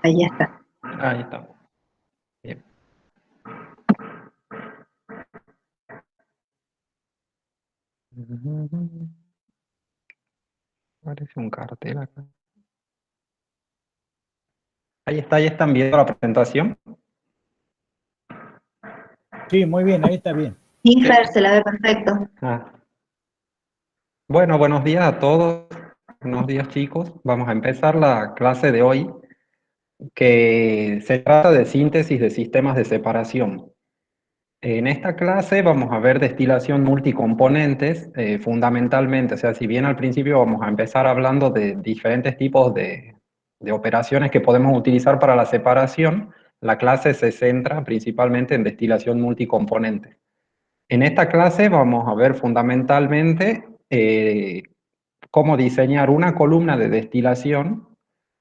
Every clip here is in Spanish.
Ahí ya está. Ahí está. Bien. Parece un cartel acá. Ahí está, ahí están viendo la presentación. Sí, muy bien, ahí está bien. Sí, Sí. Fer, se la ve perfecto. Ah. Bueno, buenos días a todos. Buenos días, chicos. Vamos a empezar la clase de hoy, que se trata de síntesis de sistemas de separación. En esta clase vamos a ver destilación multicomponentes, fundamentalmente. O sea, si bien al principio vamos a empezar hablando de diferentes tipos de operaciones que podemos utilizar para la separación, la clase se centra principalmente en destilación multicomponente. En esta clase vamos a ver fundamentalmente cómo diseñar una columna de destilación,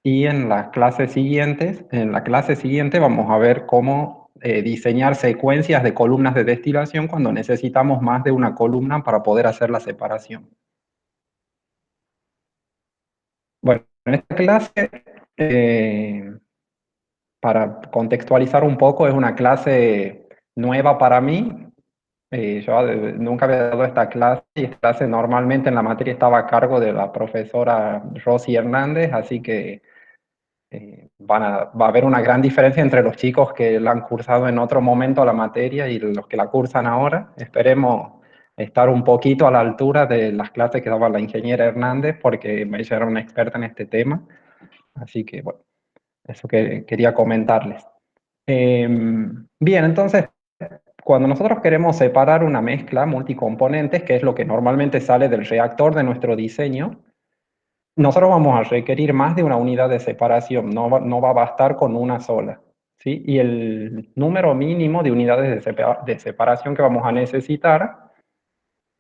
y en las clases siguientes, en la clase siguiente vamos a ver cómo diseñar secuencias de columnas de destilación cuando necesitamos más de una columna para poder hacer la separación. Bueno, en esta clase, para contextualizar un poco, es una clase nueva para mí. Yo nunca había dado esta clase, y esta clase normalmente en la materia estaba a cargo de la profesora Rosy Hernández, así que va a haber una gran diferencia entre los chicos que la han cursado en otro momento la materia y los que la cursan ahora. Esperemos estar un poquito a la altura de las clases que daba la ingeniera Hernández, porque ella era una experta en este tema. Así que, bueno, eso que quería comentarles. Bien, entonces, cuando nosotros queremos separar una mezcla multicomponentes, que es lo que normalmente sale del reactor de nuestro diseño, nosotros vamos a requerir más de una unidad de separación, no va a bastar con una sola, ¿sí? Y el número mínimo de unidades de separación que vamos a necesitar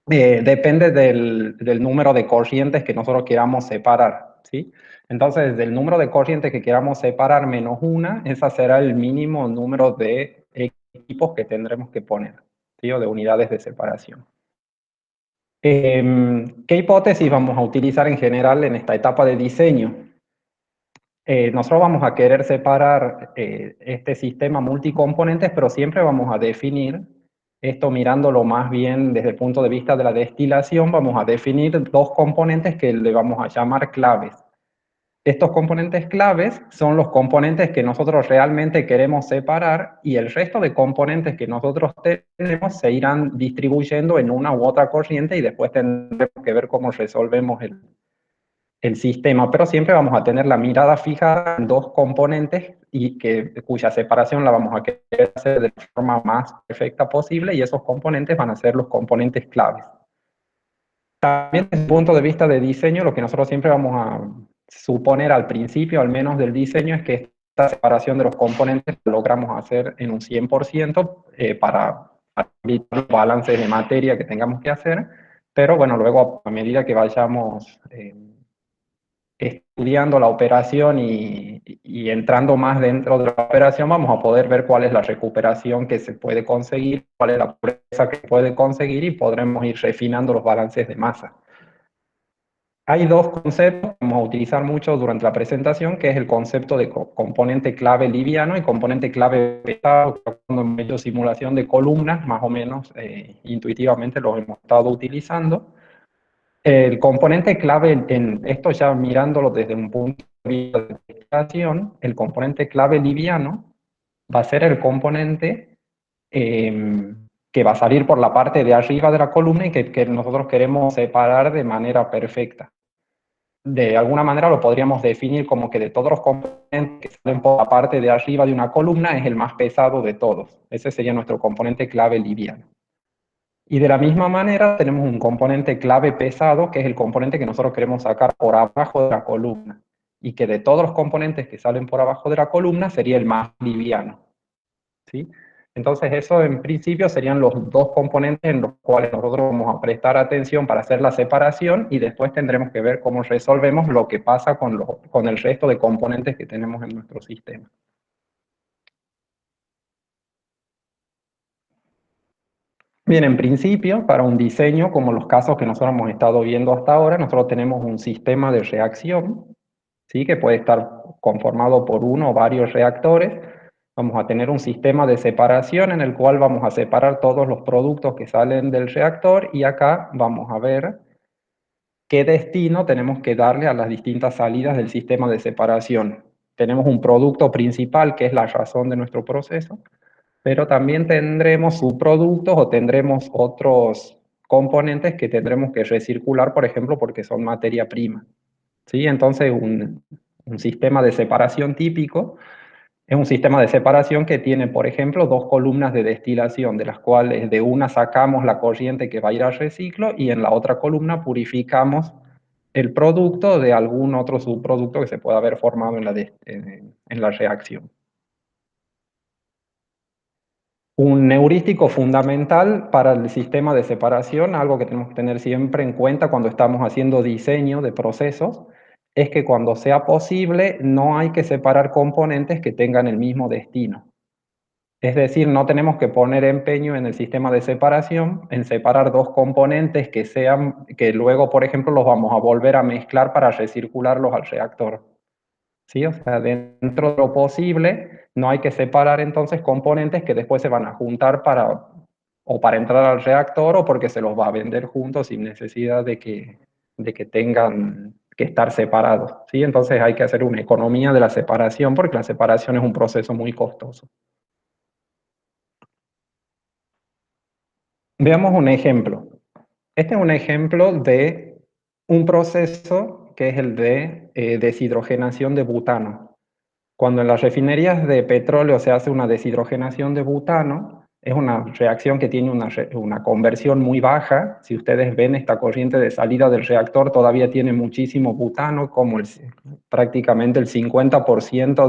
depende del número de corrientes que nosotros queramos separar, ¿sí? Entonces, del número de corrientes que queramos separar menos una, ese será el mínimo número de equipos que tendremos que poner, ¿sí? O de unidades de separación. ¿Qué hipótesis vamos a utilizar en general en esta etapa de diseño? Nosotros vamos a querer separar este sistema multicomponentes, pero siempre vamos a definir esto mirándolo más bien desde el punto de vista de la destilación. Vamos a definir dos componentes que le vamos a llamar claves. Estos componentes claves son los componentes que nosotros realmente queremos separar, y el resto de componentes que nosotros tenemos se irán distribuyendo en una u otra corriente, y después tendremos que ver cómo resolvemos el sistema, pero siempre vamos a tener la mirada fija en dos componentes y cuya separación la vamos a querer hacer de la forma más perfecta posible, y esos componentes van a ser los componentes claves. También desde el punto de vista de diseño, lo que nosotros siempre vamos a suponer al principio, al menos del diseño, es que esta separación de los componentes la logramos hacer en un 100% para evitar los balances de materia que tengamos que hacer, pero bueno, luego a medida que vayamos estudiando la operación y entrando más dentro de la operación, vamos a poder ver cuál es la recuperación que se puede conseguir, cuál es la pureza que se puede conseguir, y podremos ir refinando los balances de masa. Hay dos conceptos que vamos a utilizar mucho durante la presentación, que es el concepto de componente clave liviano y componente clave pesado, que cuando hemos hecho simulación de columnas, más o menos intuitivamente los hemos estado utilizando. El componente clave en esto, ya mirándolo desde un punto de vista de investigación, el componente clave liviano va a ser el componente que va a salir por la parte de arriba de la columna y que nosotros queremos separar de manera perfecta. De alguna manera lo podríamos definir como que de todos los componentes que salen por la parte de arriba de una columna es el más pesado de todos. Ese sería nuestro componente clave liviano. Y de la misma manera tenemos un componente clave pesado, que es el componente que nosotros queremos sacar por abajo de la columna, y que de todos los componentes que salen por abajo de la columna sería el más liviano, ¿sí? Entonces eso en principio serían los dos componentes en los cuales nosotros vamos a prestar atención para hacer la separación, y después tendremos que ver cómo resolvemos lo que pasa con el resto de componentes que tenemos en nuestro sistema. Bien, en principio, para un diseño como los casos que nosotros hemos estado viendo hasta ahora, nosotros tenemos un sistema de reacción, ¿sí? Que puede estar conformado por uno o varios reactores, vamos a tener un sistema de separación en el cual vamos a separar todos los productos que salen del reactor y acá vamos a ver qué destino tenemos que darle a las distintas salidas del sistema de separación. Tenemos un producto principal que es la razón de nuestro proceso, pero también tendremos subproductos o tendremos otros componentes que tendremos que recircular, por ejemplo, porque son materia prima. ¿Sí? Entonces, un sistema de separación típico es un sistema de separación que tiene, por ejemplo, dos columnas de destilación, de las cuales de una sacamos la corriente que va a ir al reciclo y en la otra columna purificamos el producto de algún otro subproducto que se pueda haber formado en la reacción. Un heurístico fundamental para el sistema de separación, algo que tenemos que tener siempre en cuenta cuando estamos haciendo diseño de procesos, es que cuando sea posible no hay que separar componentes que tengan el mismo destino. Es decir, no tenemos que poner empeño en el sistema de separación, en separar dos componentes que luego, por ejemplo, los vamos a volver a mezclar para recircularlos al reactor. ¿Sí? O sea, dentro de lo posible, no hay que separar entonces componentes que después se van a juntar o para entrar al reactor o porque se los va a vender juntos sin necesidad de que tengan que estar separados. ¿Sí? Entonces hay que hacer una economía de la separación porque la separación es un proceso muy costoso. Veamos un ejemplo. Este es un ejemplo de un proceso que es el de deshidrogenación de butano. Cuando en las refinerías de petróleo se hace una deshidrogenación de butano, es una reacción que tiene una conversión muy baja. Si ustedes ven esta corriente de salida del reactor, todavía tiene muchísimo butano, como prácticamente el 50%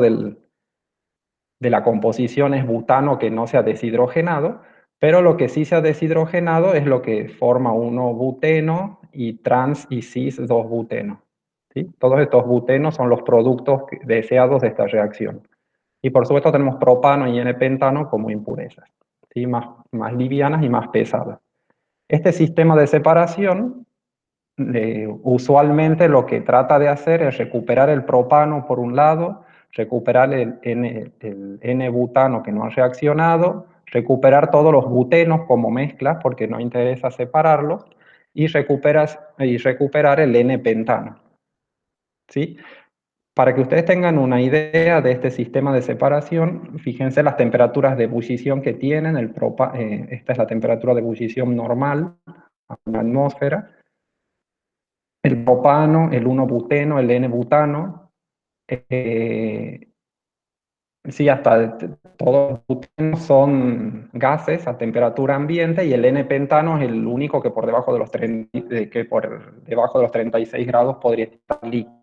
de la composición es butano que no se ha deshidrogenado, pero lo que sí se ha deshidrogenado es lo que forma 1-buteno y trans y cis 2-buteno. ¿Sí? Todos estos butenos son los productos deseados de esta reacción. Y por supuesto tenemos propano y N-pentano como impurezas, ¿sí? Más livianas y más pesadas. Este sistema de separación usualmente lo que trata de hacer es recuperar el propano por un lado, recuperar el N-butano que no ha reaccionado, recuperar todos los butenos como mezclas porque no interesa separarlos y recuperar el N-pentano. ¿Sí? Para que ustedes tengan una idea de este sistema de separación, fíjense las temperaturas de ebullición que tienen. Esta es la temperatura de ebullición normal a una atmósfera. El propano, el 1-buteno, el N-butano. Sí, hasta todos los butenos son gases a temperatura ambiente y el N-pentano es el único que por debajo de los 36 grados podría estar líquido.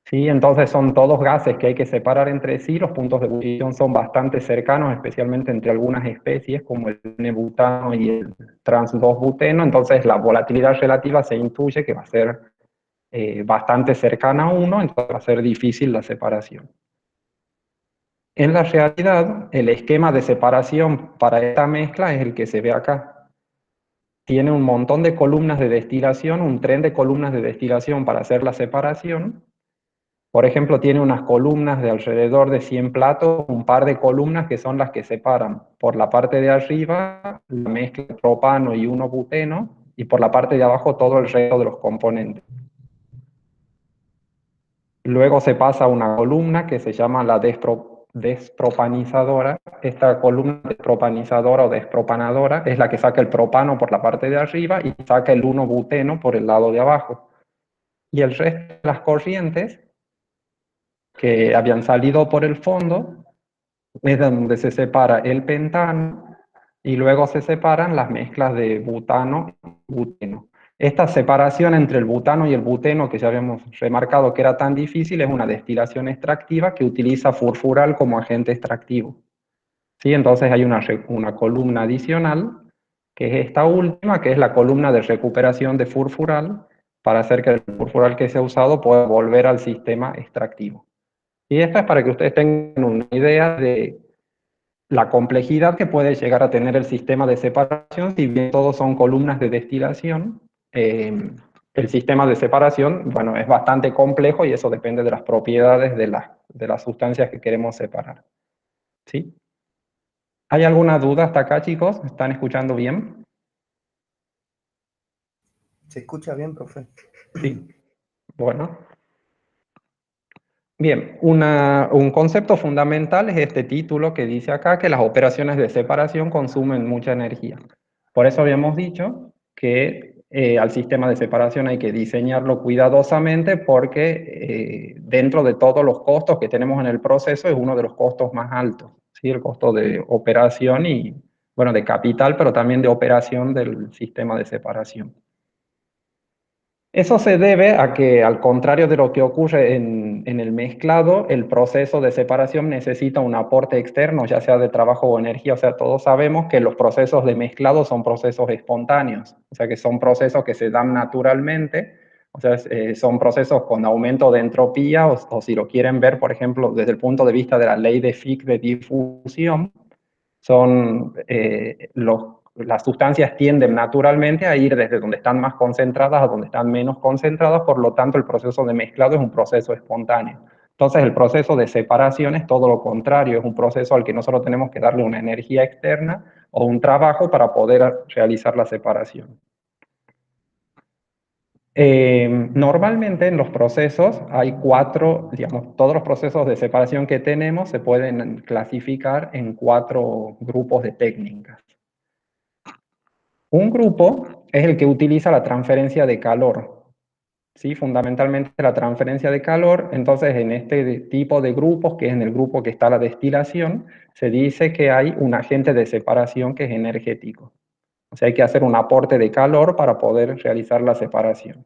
¿Sí? Entonces son todos gases que hay que separar entre sí, los puntos de ebullición son bastante cercanos, especialmente entre algunas especies como el N-butano y el trans-2-buteno, entonces la volatilidad relativa se intuye que va a ser bastante cercana a 1, entonces va a ser difícil la separación. En la realidad, el esquema de separación para esta mezcla es el que se ve acá. Tiene un montón de columnas de destilación, un tren de columnas de destilación para hacer la separación. Por ejemplo, tiene unas columnas de alrededor de 100 platos, un par de columnas que son las que separan por la parte de arriba la mezcla de propano y 1-buteno y por la parte de abajo todo el resto de los componentes. Luego se pasa a una columna que se llama la despropanizadora. Esta columna despropanizadora o despropanadora es la que saca el propano por la parte de arriba y saca el 1-buteno por el lado de abajo. Y el resto de las corrientes que habían salido por el fondo es donde se separa el pentano y luego se separan las mezclas de butano y buteno. Esta separación entre el butano y el buteno, que ya habíamos remarcado que era tan difícil, es una destilación extractiva que utiliza furfural como agente extractivo. ¿Sí? Entonces hay una columna adicional, que es esta última, que es la columna de recuperación de furfural, para hacer que el furfural que se ha usado pueda volver al sistema extractivo. Y esto es para que ustedes tengan una idea de la complejidad que puede llegar a tener el sistema de separación, si bien todos son columnas de destilación, El sistema de separación, bueno, es bastante complejo y eso depende de las propiedades de las sustancias que queremos separar. ¿Sí? ¿Hay alguna duda hasta acá, chicos? ¿Están escuchando bien? Se escucha bien, profe. Sí. Bueno. Bien, un concepto fundamental es este título que dice acá que las operaciones de separación consumen mucha energía. Por eso habíamos dicho que al sistema de separación hay que diseñarlo cuidadosamente porque dentro de todos los costos que tenemos en el proceso es uno de los costos más altos, ¿sí? El costo de operación y, bueno, de capital, pero también de operación del sistema de separación. Eso se debe a que, al contrario de lo que ocurre en el mezclado, el proceso de separación necesita un aporte externo, ya sea de trabajo o energía. O sea, todos sabemos que los procesos de mezclado son procesos espontáneos, o sea, que son procesos que se dan naturalmente, o sea, son procesos con aumento de entropía, o si lo quieren ver, por ejemplo, desde el punto de vista de la ley de Fick de difusión, son las sustancias tienden naturalmente a ir desde donde están más concentradas a donde están menos concentradas, por lo tanto el proceso de mezclado es un proceso espontáneo. Entonces el proceso de separación es todo lo contrario, es un proceso al que nosotros tenemos que darle una energía externa o un trabajo para poder realizar la separación. Normalmente en los procesos hay digamos, todos los procesos de separación que tenemos se pueden clasificar en 4 grupos de técnicas. Un grupo es el que utiliza la transferencia de calor, ¿sí? Fundamentalmente la transferencia de calor. Entonces, en este tipo de grupos, que es en el grupo que está la destilación, se dice que hay un agente de separación que es energético. O sea, hay que hacer un aporte de calor para poder realizar la separación.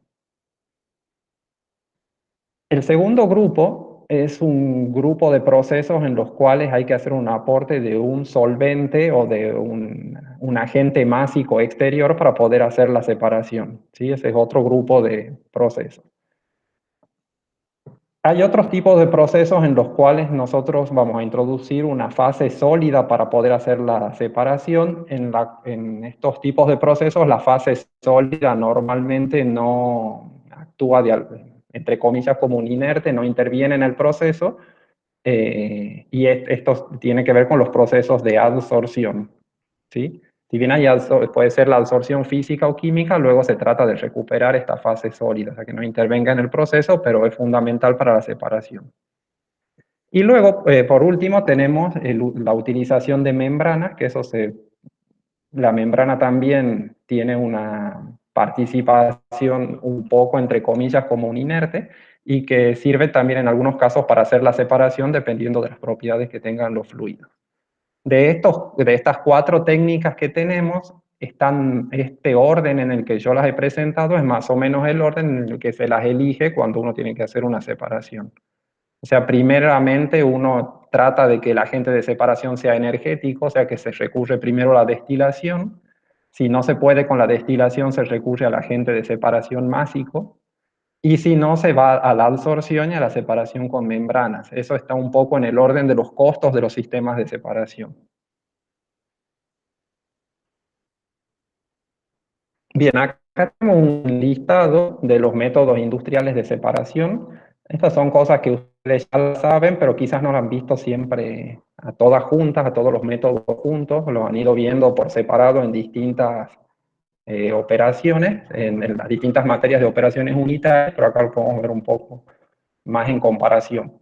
El segundo grupo es un grupo de procesos en los cuales hay que hacer un aporte de un solvente o de un agente másico exterior para poder hacer la separación, ¿sí? Ese es otro grupo de procesos. Hay otros tipos de procesos en los cuales nosotros vamos a introducir una fase sólida para poder hacer la separación. En estos tipos de procesos, la fase sólida normalmente no actúa, entre comillas, como un inerte, no interviene en el proceso, y esto tiene que ver con los procesos de adsorción, ¿sí? Si bien puede ser la absorción física o química, luego se trata de recuperar esta fase sólida, o sea, que no intervenga en el proceso, pero es fundamental para la separación. Y luego, por último, tenemos la utilización de membranas, que la membrana también tiene una participación un poco, entre comillas, como un inerte, y que sirve también en algunos casos para hacer la separación dependiendo de las propiedades que tengan los fluidos. De estas 4 técnicas que tenemos, este orden en el que yo las he presentado es más o menos el orden en el que se las elige cuando uno tiene que hacer una separación. O sea, primeramente uno trata de que el agente de separación sea energético, o sea que se recurre primero a la destilación. Si no se puede con la destilación, se recurre al agente de separación másico. Y si no, se va a la absorción y a la separación con membranas. Eso está un poco en el orden de los costos de los sistemas de separación. Bien, acá tenemos un listado de los métodos industriales de separación. Estas son cosas que ustedes ya saben, pero quizás no lo han visto siempre a todas juntas, a todos los métodos juntos, lo han ido viendo por separado en distintas operaciones, en las distintas materias de operaciones unitarias, pero acá lo podemos ver un poco más en comparación.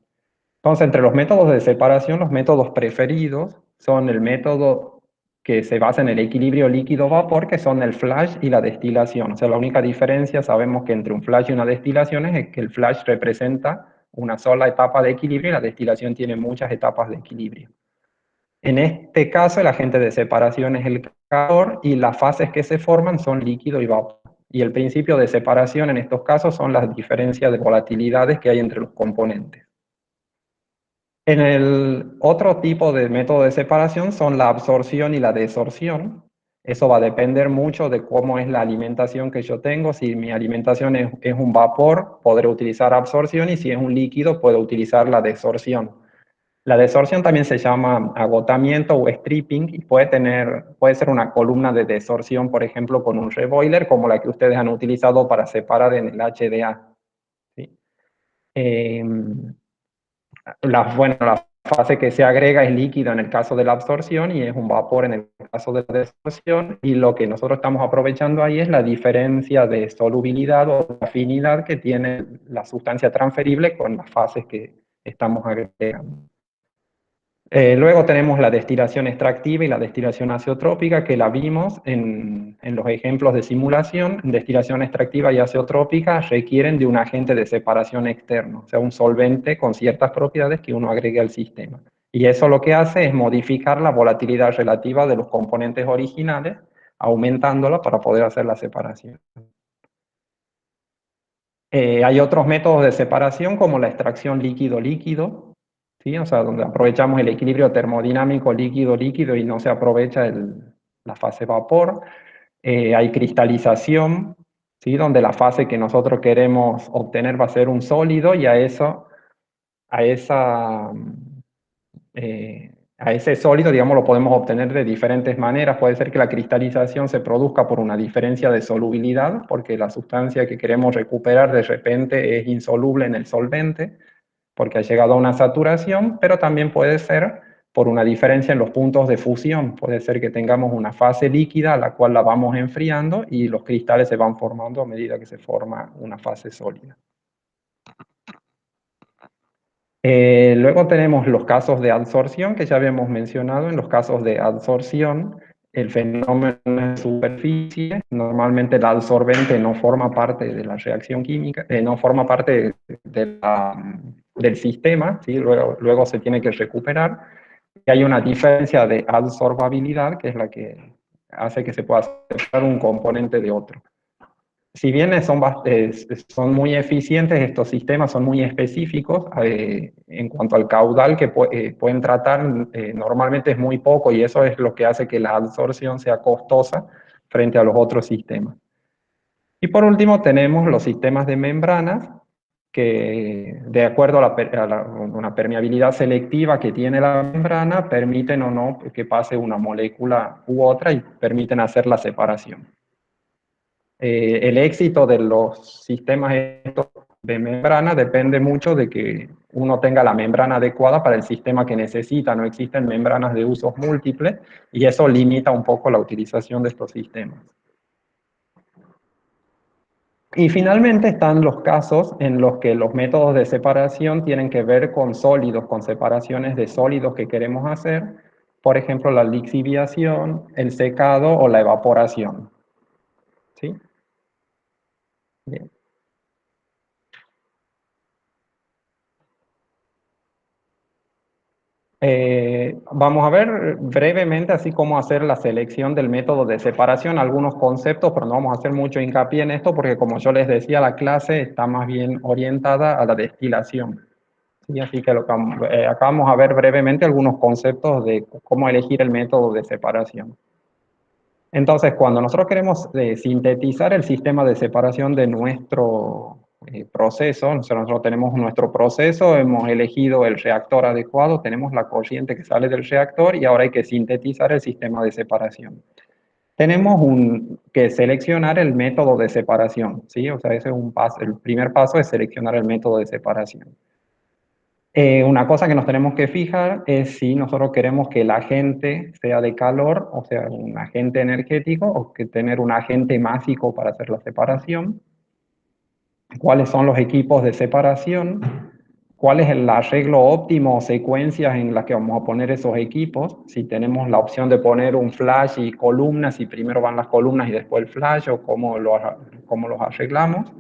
Entonces, entre los métodos de separación, los métodos preferidos son el método que se basa en el equilibrio líquido-vapor, que son el flash y la destilación. O sea, la única diferencia, sabemos que entre un flash y una destilación es que el flash representa una sola etapa de equilibrio y la destilación tiene muchas etapas de equilibrio. En este caso, el agente de separación es el calor y las fases que se forman son líquido y vapor. Y el principio de separación en estos casos son las diferencias de volatilidades que hay entre los componentes. En el otro tipo de método de separación son la absorción y la desorción. Eso va a depender mucho de cómo es la alimentación que yo tengo. Si mi alimentación es un vapor, podré utilizar absorción, y si es un líquido, puedo utilizar la desorción. La desorción también se llama agotamiento o stripping y puede ser una columna de desorción, por ejemplo, con un reboiler, como la que ustedes han utilizado para separar en el HDA. ¿Sí? La fase que se agrega es líquido en el caso de la absorción y es un vapor en el caso de la desorción, y lo que nosotros estamos aprovechando ahí es la diferencia de solubilidad o afinidad que tiene la sustancia transferible con las fases que estamos agregando. Luego tenemos la destilación extractiva y la destilación azeotrópica, que la vimos en los ejemplos de simulación. Destilación extractiva y azeotrópica requieren de un agente de separación externo, o sea, un solvente con ciertas propiedades que uno agregue al sistema. Y eso lo que hace es modificar la volatilidad relativa de los componentes originales, aumentándola para poder hacer la separación. Hay otros métodos de separación como la extracción líquido-líquido, ¿sí? O sea, donde aprovechamos el equilibrio termodinámico líquido-líquido y no se aprovecha la fase vapor. Hay cristalización, ¿sí? Donde la fase que nosotros queremos obtener va a ser un sólido y a ese sólido, digamos, lo podemos obtener de diferentes maneras. Puede ser que la cristalización se produzca por una diferencia de solubilidad, porque la sustancia que queremos recuperar de repente es insoluble en el solvente, porque ha llegado a una saturación, pero también puede ser por una diferencia en los puntos de fusión. Puede ser que tengamos una fase líquida a la cual la vamos enfriando y los cristales se van formando a medida que se forma una fase sólida. Luego tenemos los casos de adsorción, que ya habíamos mencionado. En los casos de adsorción, el fenómeno de superficie, normalmente el adsorbente no forma parte de la reacción química, no forma parte del sistema, ¿sí? Luego se tiene que recuperar. Y hay una diferencia de adsorbabilidad, que es la que hace que se pueda separar un componente de otro. Si bien son muy eficientes, estos sistemas son muy específicos en cuanto al caudal que pueden tratar, normalmente es muy poco, y eso es lo que hace que la absorción sea costosa frente a los otros sistemas. Y por último tenemos los sistemas de membranas, que de acuerdo a una permeabilidad selectiva que tiene la membrana, permiten o no que pase una molécula u otra y permiten hacer la separación. El éxito de los sistemas de membrana depende mucho de que uno tenga la membrana adecuada para el sistema que necesita. No existen membranas de usos múltiples y eso limita un poco la utilización de estos sistemas. Y finalmente están los casos en los que los métodos de separación tienen que ver con sólidos, con separaciones de sólidos que queremos hacer. Por ejemplo, la lixiviación, el secado o la evaporación. ¿Sí? Bien. Vamos a ver brevemente así cómo hacer la selección del método de separación, algunos conceptos, pero no vamos a hacer mucho hincapié en esto porque, como yo les decía, la clase está más bien orientada a la destilación. ¿Sí? Así que acá vamos a ver brevemente algunos conceptos de cómo elegir el método de separación. Entonces, cuando nosotros queremos sintetizar el sistema de separación de nuestro proceso, nosotros tenemos nuestro proceso, hemos elegido el reactor adecuado, tenemos la corriente que sale del reactor y ahora hay que sintetizar el sistema de separación. Tenemos que seleccionar el método de separación, ¿sí? O sea, ese es un paso, el primer paso es seleccionar el método de separación. Una cosa que nos tenemos que fijar es si nosotros queremos que el agente sea de calor, o sea, un agente energético, o que tener un agente másico para hacer la separación. ¿Cuáles son los equipos de separación? ¿Cuál es el arreglo óptimo o secuencias en las que vamos a poner esos equipos? Si tenemos la opción de poner un flash y columnas, y primero van las columnas y después el flash, o cómo los arreglamos.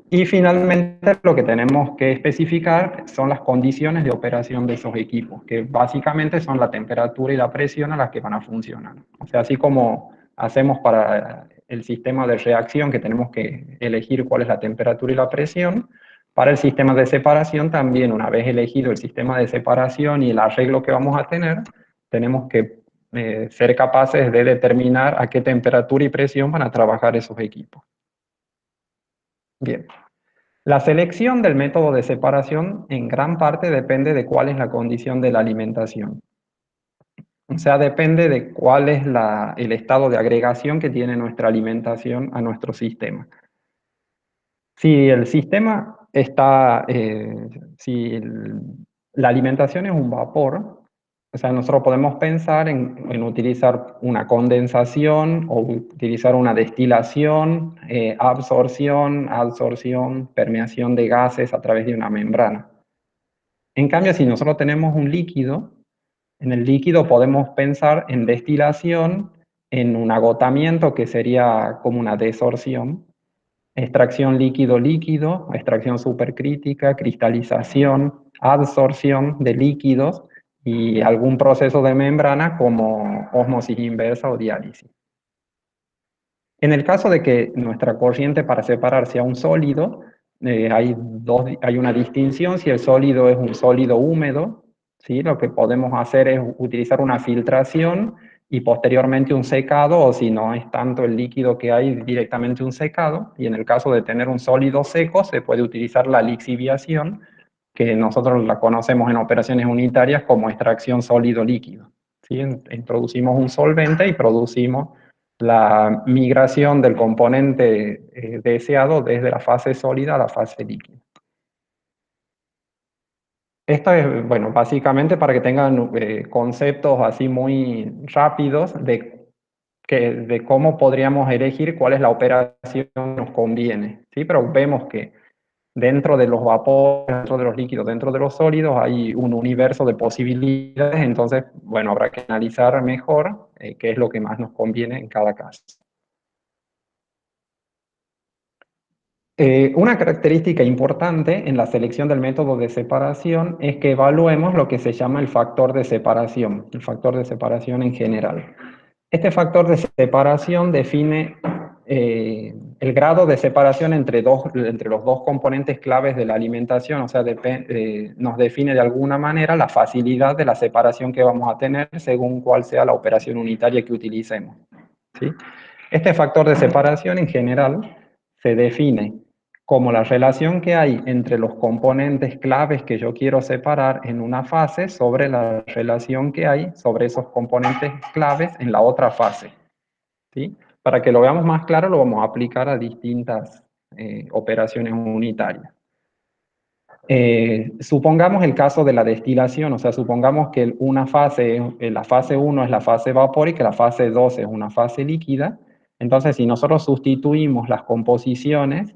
Y finalmente lo que tenemos que especificar son las condiciones de operación de esos equipos, que básicamente son la temperatura y la presión a las que van a funcionar. O sea, así como hacemos para el sistema de reacción, que tenemos que elegir cuál es la temperatura y la presión, para el sistema de separación también, una vez elegido el sistema de separación y el arreglo que vamos a tener, tenemos que ser capaces de determinar a qué temperatura y presión van a trabajar esos equipos. Bien. La selección del método de separación en gran parte depende de cuál es la condición de la alimentación. O sea, depende de cuál es el estado de agregación que tiene nuestra alimentación a nuestro sistema. Si el sistema está, la alimentación es un vapor, o sea, nosotros podemos pensar en utilizar una condensación o utilizar una destilación, absorción, adsorción, permeación de gases a través de una membrana. En cambio, si nosotros tenemos un líquido, en el líquido podemos pensar en destilación, en un agotamiento que sería como una desorción, extracción líquido-líquido, extracción supercrítica, cristalización, adsorción de líquidos y algún proceso de membrana como ósmosis inversa o diálisis. En el caso de que nuestra corriente para separar sea un sólido, hay una distinción si el sólido es un sólido húmedo, ¿sí? Lo que podemos hacer es utilizar una filtración y posteriormente un secado, o si no es tanto el líquido que hay, directamente un secado, y en el caso de tener un sólido seco se puede utilizar la lixiviación, que nosotros la conocemos en operaciones unitarias como extracción sólido-líquido. ¿Sí? Introducimos un solvente y producimos la migración del componente deseado desde la fase sólida a la fase líquida. Esto es, bueno, básicamente para que tengan conceptos así muy rápidos de cómo podríamos elegir cuál es la operación que nos conviene, ¿sí? Pero vemos que dentro de los vapores, dentro de los líquidos, dentro de los sólidos hay un universo de posibilidades, entonces, bueno, habrá que analizar mejor qué es lo que más nos conviene en cada caso. Una característica importante en la selección del método de separación es que evaluemos lo que se llama el factor de separación en general. Este factor de separación define el grado de separación entre los dos componentes claves de la alimentación, o sea, nos define de alguna manera la facilidad de la separación que vamos a tener según cuál sea la operación unitaria que utilicemos, ¿sí? Este factor de separación en general se define como la relación que hay entre los componentes claves que yo quiero separar en una fase sobre la relación que hay sobre esos componentes claves en la otra fase, ¿sí? Para que lo veamos más claro, lo vamos a aplicar a distintas operaciones unitarias. Supongamos el caso de la destilación, o sea, supongamos que la fase 1 es la fase vapor y que la fase 2 es una fase líquida. Entonces, si nosotros sustituimos las composiciones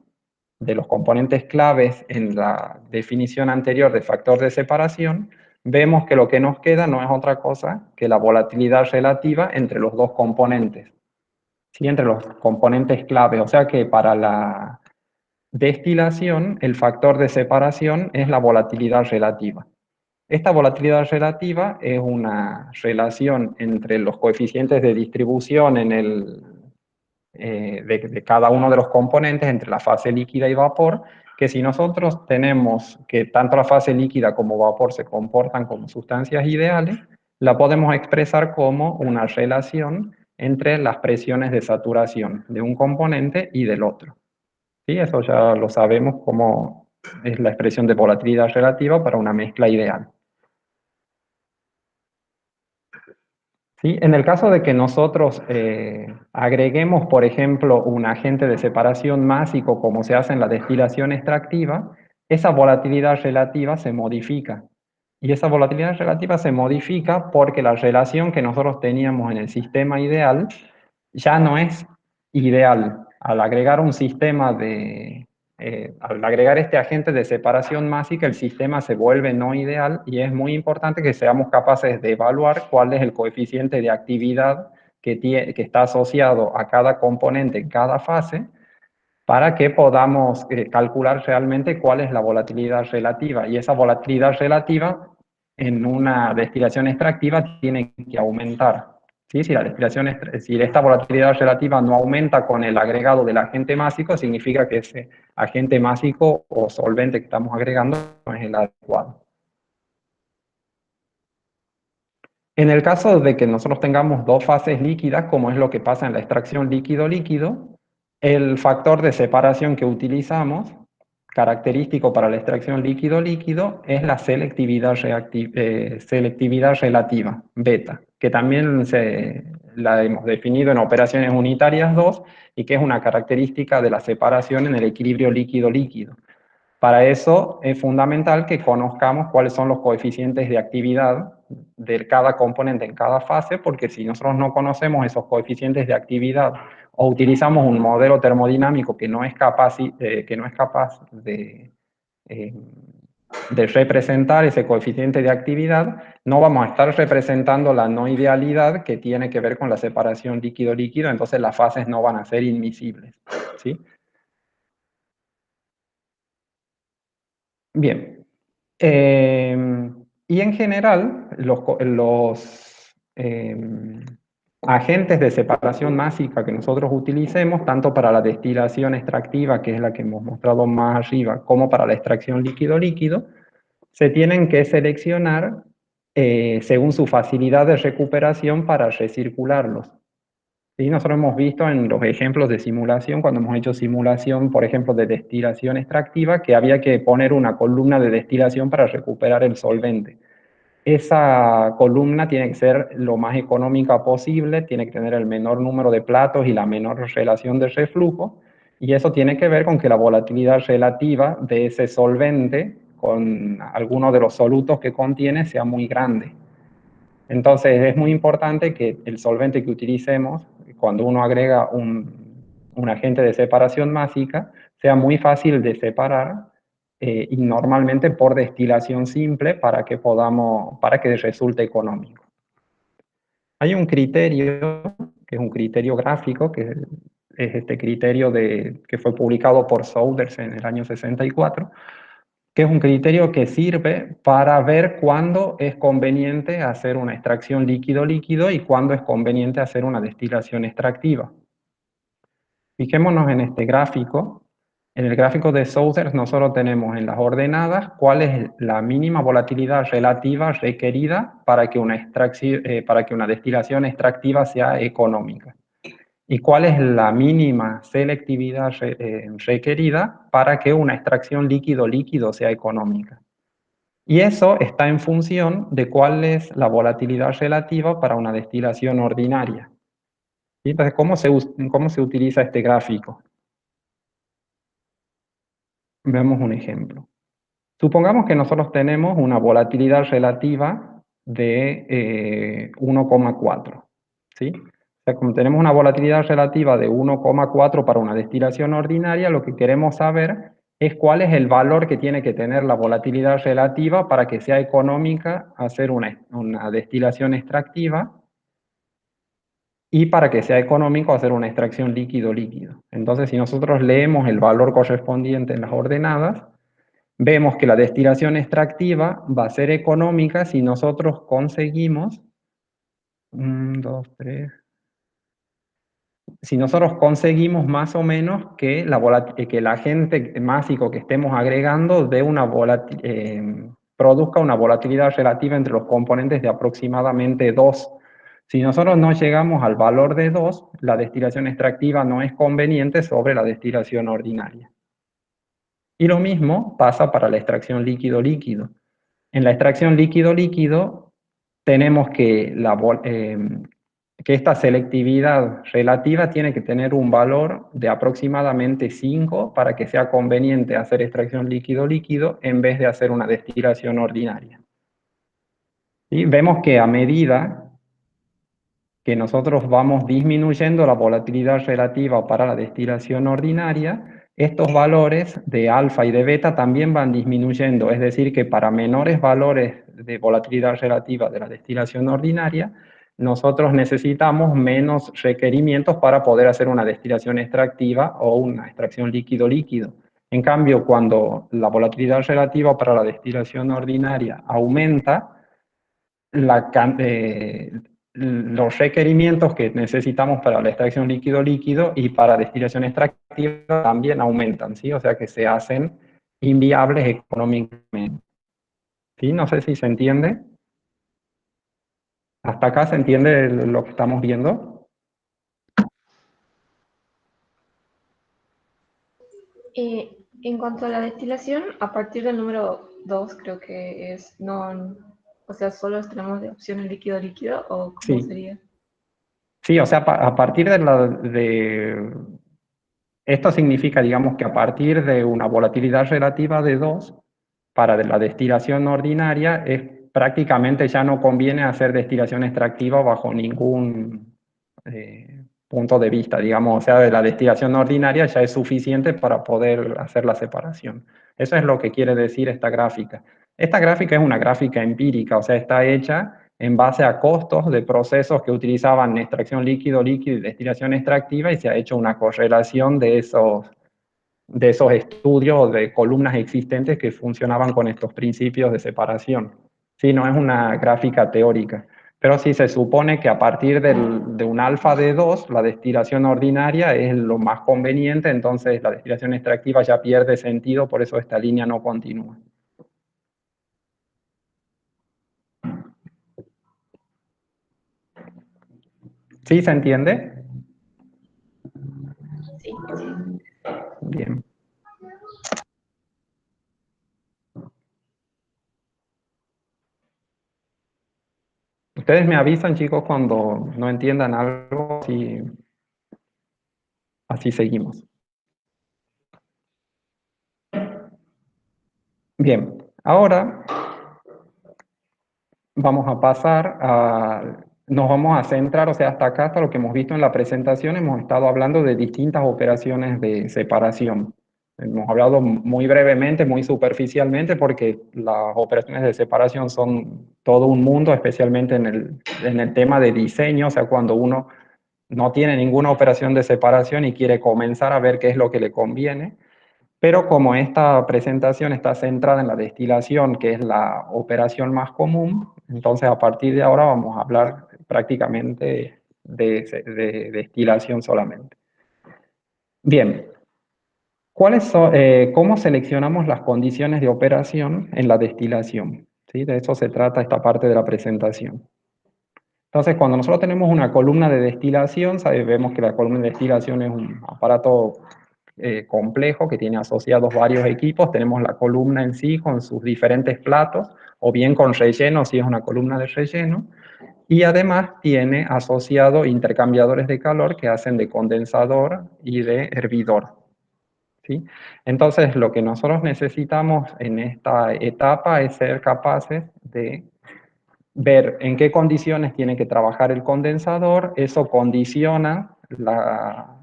de los componentes claves en la definición anterior de factor de separación, vemos que lo que nos queda no es otra cosa que la volatilidad relativa entre los dos componentes, ¿sí? Entre los componentes claves. O sea que para la destilación, el factor de separación es la volatilidad relativa. Esta volatilidad relativa es una relación entre los coeficientes de distribución de cada uno de los componentes entre la fase líquida y vapor, que si nosotros tenemos que tanto la fase líquida como vapor se comportan como sustancias ideales, la podemos expresar como una relación entre las presiones de saturación de un componente y del otro. ¿Sí? Eso ya lo sabemos como es la expresión de volatilidad relativa para una mezcla ideal. ¿Sí? En el caso de que nosotros agreguemos, por ejemplo, un agente de separación másico como se hace en la destilación extractiva, esa volatilidad relativa se modifica. Y esa volatilidad relativa se modifica porque la relación que nosotros teníamos en el sistema ideal ya no es ideal. Al agregar al agregar este agente de separación másica, el sistema se vuelve no ideal y es muy importante que seamos capaces de evaluar cuál es el coeficiente de actividad que está asociado a cada componente en cada fase para que podamos calcular realmente cuál es la volatilidad relativa. Y esa volatilidad relativa en una destilación extractiva tiene que aumentar. ¿Sí? Si esta volatilidad relativa no aumenta con el agregado del agente másico, significa que ese agente másico o solvente que estamos agregando no es el adecuado. En el caso de que nosotros tengamos dos fases líquidas, como es lo que pasa en la extracción líquido-líquido, el factor de separación que utilizamos característico para la extracción líquido-líquido es la selectividad relativa, beta, que también la hemos definido en operaciones unitarias 2 y que es una característica de la separación en el equilibrio líquido-líquido. Para eso es fundamental que conozcamos cuáles son los coeficientes de actividad de cada componente en cada fase, porque si nosotros no conocemos esos coeficientes de actividad o utilizamos un modelo termodinámico que no es capaz de representar ese coeficiente de actividad, no vamos a estar representando la no idealidad que tiene que ver con la separación líquido-líquido, entonces las fases no van a ser admisibles, ¿sí? Bien. Y en general, los agentes de separación másica que nosotros utilicemos, tanto para la destilación extractiva, que es la que hemos mostrado más arriba, como para la extracción líquido-líquido, se tienen que seleccionar según su facilidad de recuperación para recircularlos. Sí, nosotros hemos visto en los ejemplos de simulación, cuando hemos hecho simulación, por ejemplo, de destilación extractiva, que había que poner una columna de destilación para recuperar el solvente. Esa columna tiene que ser lo más económica posible, tiene que tener el menor número de platos y la menor relación de reflujo, y eso tiene que ver con que la volatilidad relativa de ese solvente con alguno de los solutos que contiene sea muy grande. Entonces es muy importante que el solvente que utilicemos, cuando uno agrega un agente de separación másica, sea muy fácil de separar y normalmente por destilación simple para que resulte económico. Hay un criterio, que es un criterio gráfico, que es este criterio que fue publicado por Souders en el año 64, que es un criterio que sirve para ver cuándo es conveniente hacer una extracción líquido-líquido y cuándo es conveniente hacer una destilación extractiva. Fijémonos en este gráfico. En el gráfico de Souders nosotros tenemos en las ordenadas cuál es la mínima volatilidad relativa requerida para que una destilación extractiva sea económica. ¿Y cuál es la mínima selectividad requerida para que una extracción líquido-líquido sea económica? Y eso está en función de cuál es la volatilidad relativa para una destilación ordinaria. ¿Sí? Entonces, ¿cómo se utiliza este gráfico? Veamos un ejemplo. Supongamos que nosotros tenemos una volatilidad relativa de 1,4. ¿Sí? O sea, como tenemos una volatilidad relativa de 1,4 para una destilación ordinaria, lo que queremos saber es cuál es el valor que tiene que tener la volatilidad relativa para que sea económica hacer una destilación extractiva y para que sea económico hacer una extracción líquido-líquido. Entonces, si nosotros leemos el valor correspondiente en las ordenadas, vemos que la destilación extractiva va a ser económica si nosotros conseguimos, si nosotros conseguimos más o menos que el agente másico que estemos agregando produzca una volatilidad relativa entre los componentes de aproximadamente 2. Si nosotros no llegamos al valor de 2, la destilación extractiva no es conveniente sobre la destilación ordinaria. Y lo mismo pasa para la extracción líquido-líquido. En la extracción líquido-líquido tenemos que esta selectividad relativa tiene que tener un valor de aproximadamente 5 para que sea conveniente hacer extracción líquido-líquido en vez de hacer una destilación ordinaria. ¿Sí? Vemos que a medida que nosotros vamos disminuyendo la volatilidad relativa para la destilación ordinaria, estos valores de alfa y de beta también van disminuyendo, es decir, que para menores valores de volatilidad relativa de la destilación ordinaria, nosotros necesitamos menos requerimientos para poder hacer una destilación extractiva o una extracción líquido-líquido. En cambio, cuando la volatilidad relativa para la destilación ordinaria aumenta, los requerimientos que necesitamos para la extracción líquido-líquido y para destilación extractiva también aumentan, ¿sí? O sea que se hacen inviables económicamente. ¿Sí? No sé si se entiende. ¿Hasta acá se entiende lo que estamos viendo? En cuanto a la destilación, a partir del número 2 creo que es o sea, solo tenemos de opciones líquido-líquido o cómo Sí, sería. sí, o sea, a partir esto significa, digamos, que a partir de una volatilidad relativa de 2, para la destilación ordinaria, prácticamente ya no conviene hacer destilación extractiva bajo ningún punto de vista, digamos, o sea, de la destilación ordinaria ya es suficiente para poder hacer la separación. Eso es lo que quiere decir esta gráfica. Esta gráfica es una gráfica empírica, o sea, está hecha en base a costos de procesos que utilizaban extracción líquido-líquido y destilación extractiva, y se ha hecho una correlación de esos estudios de columnas existentes que funcionaban con estos principios de separación. Sí, no es una gráfica teórica, pero sí se supone que a partir de un alfa de 2, la destilación ordinaria es lo más conveniente, entonces la destilación extractiva ya pierde sentido, por eso esta línea no continúa. ¿Sí se entiende? Sí. Bien. Ustedes me avisan, chicos, cuando no entiendan algo, y así seguimos. Bien, ahora vamos a pasar nos vamos a centrar, o sea, hasta acá, hasta lo que hemos visto en la presentación, hemos estado hablando de distintas operaciones de separación. Hemos hablado muy brevemente, muy superficialmente, porque las operaciones de separación son todo un mundo, especialmente en el tema de diseño, o sea, cuando uno no tiene ninguna operación de separación y quiere comenzar a ver qué es lo que le conviene. Pero como esta presentación está centrada en la destilación, que es la operación más común, entonces a partir de ahora vamos a hablar prácticamente de destilación solamente. Bien, ¿cómo seleccionamos las condiciones de operación en la destilación? ¿Sí? De eso se trata esta parte de la presentación. Entonces, cuando nosotros tenemos una columna de destilación, sabemos que la columna de destilación es un aparato complejo que tiene asociados varios equipos. Tenemos la columna en sí con sus diferentes platos, o bien con relleno si es una columna de relleno, y además tiene asociado intercambiadores de calor que hacen de condensador y de hervidor. ¿Sí? Entonces, lo que nosotros necesitamos en esta etapa es ser capaces de ver en qué condiciones tiene que trabajar el condensador. Eso condiciona la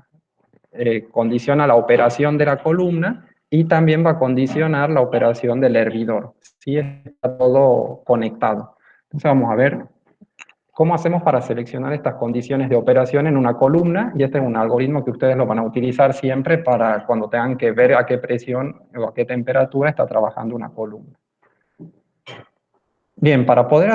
operación de la columna y también va a condicionar la operación del hervidor. Sí, está todo conectado. Entonces vamos a ver cómo hacemos para seleccionar estas condiciones de operación en una columna, y este es un algoritmo que ustedes lo van a utilizar siempre para cuando tengan que ver a qué presión o a qué temperatura está trabajando una columna. Bien, para poder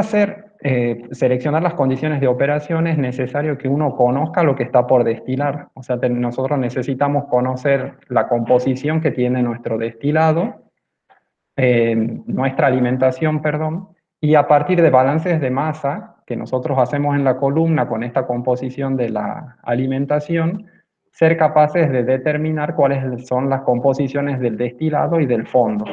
seleccionar las condiciones de operación es necesario que uno conozca lo que está por destilar. O sea, nosotros necesitamos conocer la composición que tiene nuestro destilado, nuestra alimentación, perdón, y a partir de balances de masa que nosotros hacemos en la columna con esta composición de la alimentación, ser capaces de determinar cuáles son las composiciones del destilado y del fondo.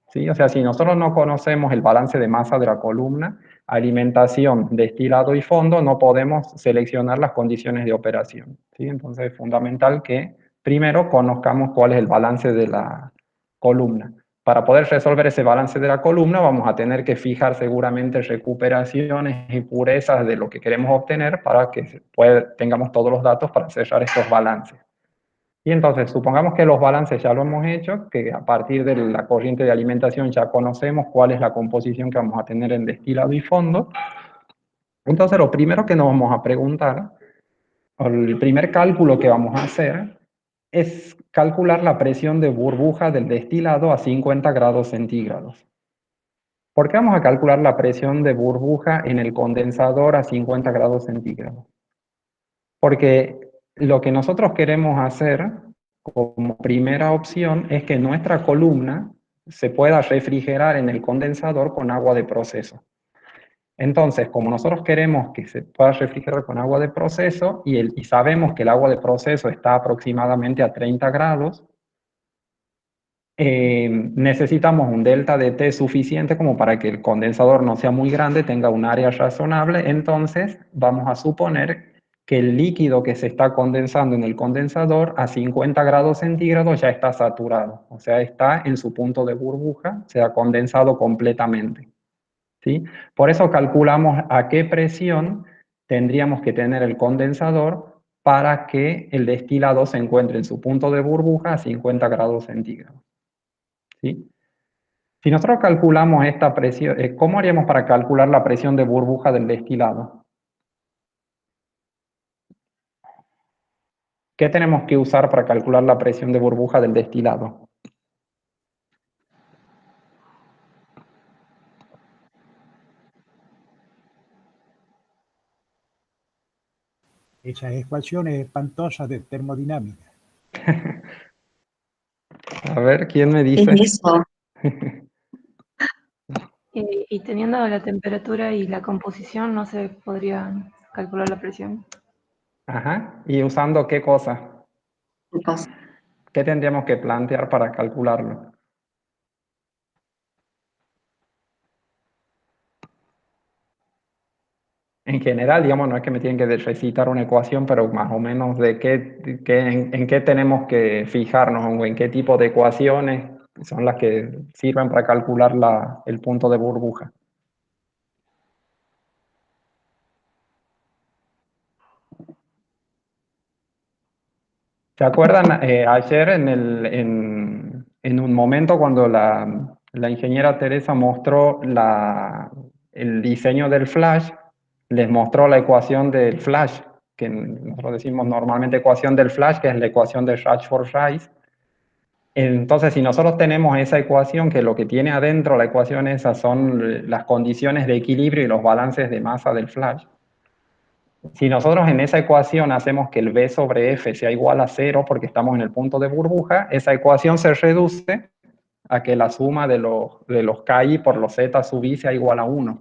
¿Sí? O sea, si nosotros no conocemos el balance de masa de la columna, alimentación, destilado y fondo, no podemos seleccionar las condiciones de operación. ¿Sí? Entonces es fundamental que primero conozcamos cuál es el balance de la columna. Para poder resolver ese balance de la columna vamos a tener que fijar seguramente recuperaciones y purezas de lo que queremos obtener para que tengamos todos los datos para cerrar estos balances. Y entonces, supongamos que los balances ya lo hemos hecho, que a partir de la corriente de alimentación ya conocemos cuál es la composición que vamos a tener en destilado y fondo. Entonces, lo primero que nos vamos a preguntar, o el primer cálculo que vamos a hacer, es calcular la presión de burbuja del destilado a 50 grados centígrados. ¿Por qué vamos a calcular la presión de burbuja en el condensador a 50 grados centígrados? Porque lo que nosotros queremos hacer como primera opción es que nuestra columna se pueda refrigerar en el condensador con agua de proceso. Entonces, como nosotros queremos que se pueda refrigerar con agua de proceso y sabemos que el agua de proceso está aproximadamente a 30 grados, necesitamos un delta de T suficiente como para que el condensador no sea muy grande, tenga un área razonable. Entonces vamos a suponer que el líquido que se está condensando en el condensador a 50 grados centígrados ya está saturado, o sea, está en su punto de burbuja, se ha condensado completamente, ¿sí? Por eso calculamos a qué presión tendríamos que tener el condensador para que el destilado se encuentre en su punto de burbuja a 50 grados centígrados, ¿sí? Si nosotros calculamos esta presión, ¿cómo haríamos para calcular la presión de burbuja del destilado? ¿Qué tenemos que usar para calcular la presión de burbuja del destilado? Esas ecuaciones espantosas de termodinámica. A ver, ¿quién me ¿Qué es dice? eso? Y teniendo la temperatura y la composición, no se podría calcular la presión. Ajá. ¿Y usando qué cosa? ¿Qué cosa? ¿Qué tendríamos que plantear para calcularlo? En general, digamos, no es que me tienen que recitar una ecuación, pero más o menos de en qué tenemos que fijarnos o en qué tipo de ecuaciones son las que sirven para calcular el punto de burbuja. ¿Se acuerdan ayer en un momento cuando la ingeniera Teresa mostró el diseño del flash, les mostró la ecuación del flash, que nosotros decimos normalmente ecuación del flash, que es la ecuación de Rashford-Rice? Entonces, si nosotros tenemos esa ecuación, que lo que tiene adentro la ecuación esa son las condiciones de equilibrio y los balances de masa del flash, si nosotros en esa ecuación hacemos que el B sobre F sea igual a 0 porque estamos en el punto de burbuja, esa ecuación se reduce a que la suma de los KI por los Z sub I sea igual a 1.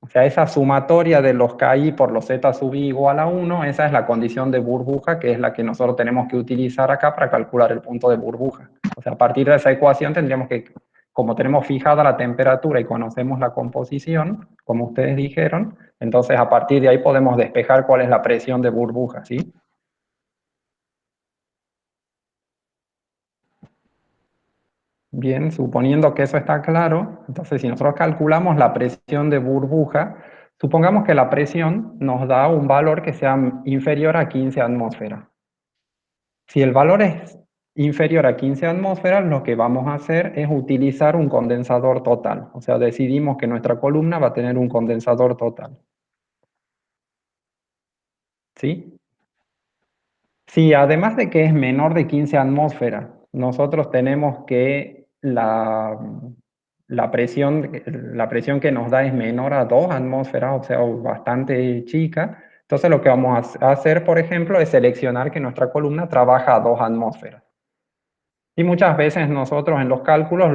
O sea, esa sumatoria de los KI por los Z sub I igual a 1, esa es la condición de burbuja, que es la que nosotros tenemos que utilizar acá para calcular el punto de burbuja. O sea, a partir de esa ecuación tendríamos que, como tenemos fijada la temperatura y conocemos la composición, como ustedes dijeron, entonces a partir de ahí podemos despejar cuál es la presión de burbuja, ¿sí? Bien, suponiendo que eso está claro, entonces si nosotros calculamos la presión de burbuja, supongamos que la presión nos da un valor que sea inferior a 15 atmósferas. Si el valor es inferior a 15 atmósferas, lo que vamos a hacer es utilizar un condensador total. O sea, decidimos que nuestra columna va a tener un condensador total. ¿Sí? Sí, además de que es menor de 15 atmósferas, nosotros tenemos que la presión que nos da es menor a 2 atmósferas, o sea, bastante chica. Entonces lo que vamos a hacer, por ejemplo, es seleccionar que nuestra columna trabaja a 2 atmósferas. Y muchas veces nosotros en los cálculos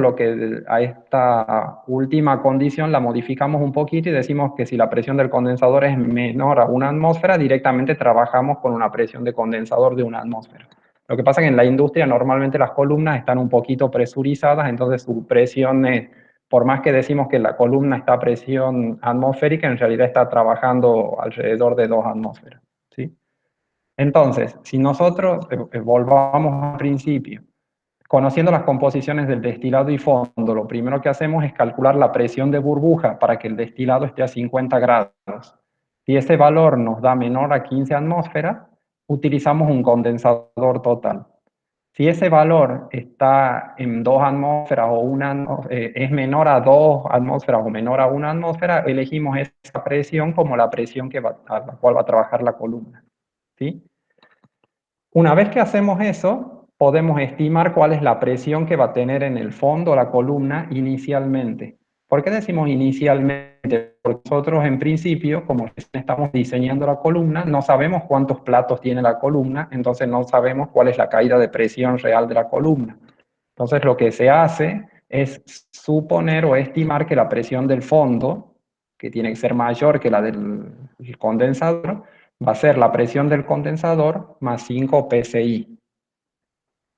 a esta última condición la modificamos un poquito y decimos que si la presión del condensador es menor a 1 atmósfera, directamente trabajamos con una presión de condensador de 1 atmósfera. Lo que pasa es que en la industria normalmente las columnas están un poquito presurizadas, entonces su presión por más que decimos que la columna está a presión atmosférica, en realidad está trabajando alrededor de 2 atmósferas, ¿sí? Entonces, si nosotros volvamos al principio, conociendo las composiciones del destilado y fondo, lo primero que hacemos es calcular la presión de burbuja para que el destilado esté a 50 grados. Si ese valor nos da menor a 15 atmósferas, utilizamos un condensador total. Si ese valor está en 2 atmósferas o es menor a 2 atmósferas o menor a 1 atmósfera, elegimos esa presión como la presión a la cual va a trabajar la columna, ¿sí? Una vez que hacemos eso, podemos estimar cuál es la presión que va a tener en el fondo la columna inicialmente. ¿Por qué decimos inicialmente? Porque nosotros en principio, como estamos diseñando la columna, no sabemos cuántos platos tiene la columna, entonces no sabemos cuál es la caída de presión real de la columna. Entonces lo que se hace es suponer o estimar que la presión del fondo, que tiene que ser mayor que la del condensador, va a ser la presión del condensador más 5 psi.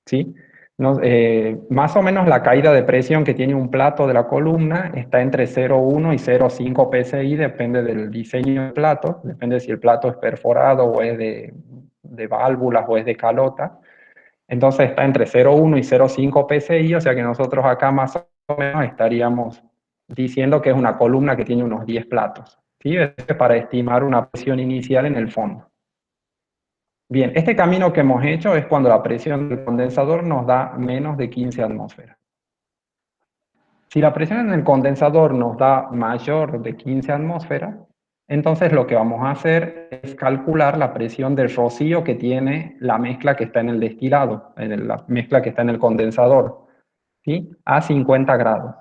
¿Sí? Más o menos la caída de presión que tiene un plato de la columna está entre 0,1 y 0,5 psi, depende del diseño del plato, depende si el plato es perforado o es de válvulas o es de calota. Entonces está entre 0,1 y 0,5 psi, o sea que nosotros acá más o menos estaríamos diciendo que es una columna que tiene unos 10 platos, ¿sí? Es para estimar una presión inicial en el fondo. Bien, este camino que hemos hecho es cuando la presión del condensador nos da menos de 15 atmósferas. Si la presión en el condensador nos da mayor de 15 atmósferas, entonces lo que vamos a hacer es calcular la presión del rocío que tiene la mezcla que está en el destilado, la mezcla que está en el condensador, ¿sí? A 50 grados.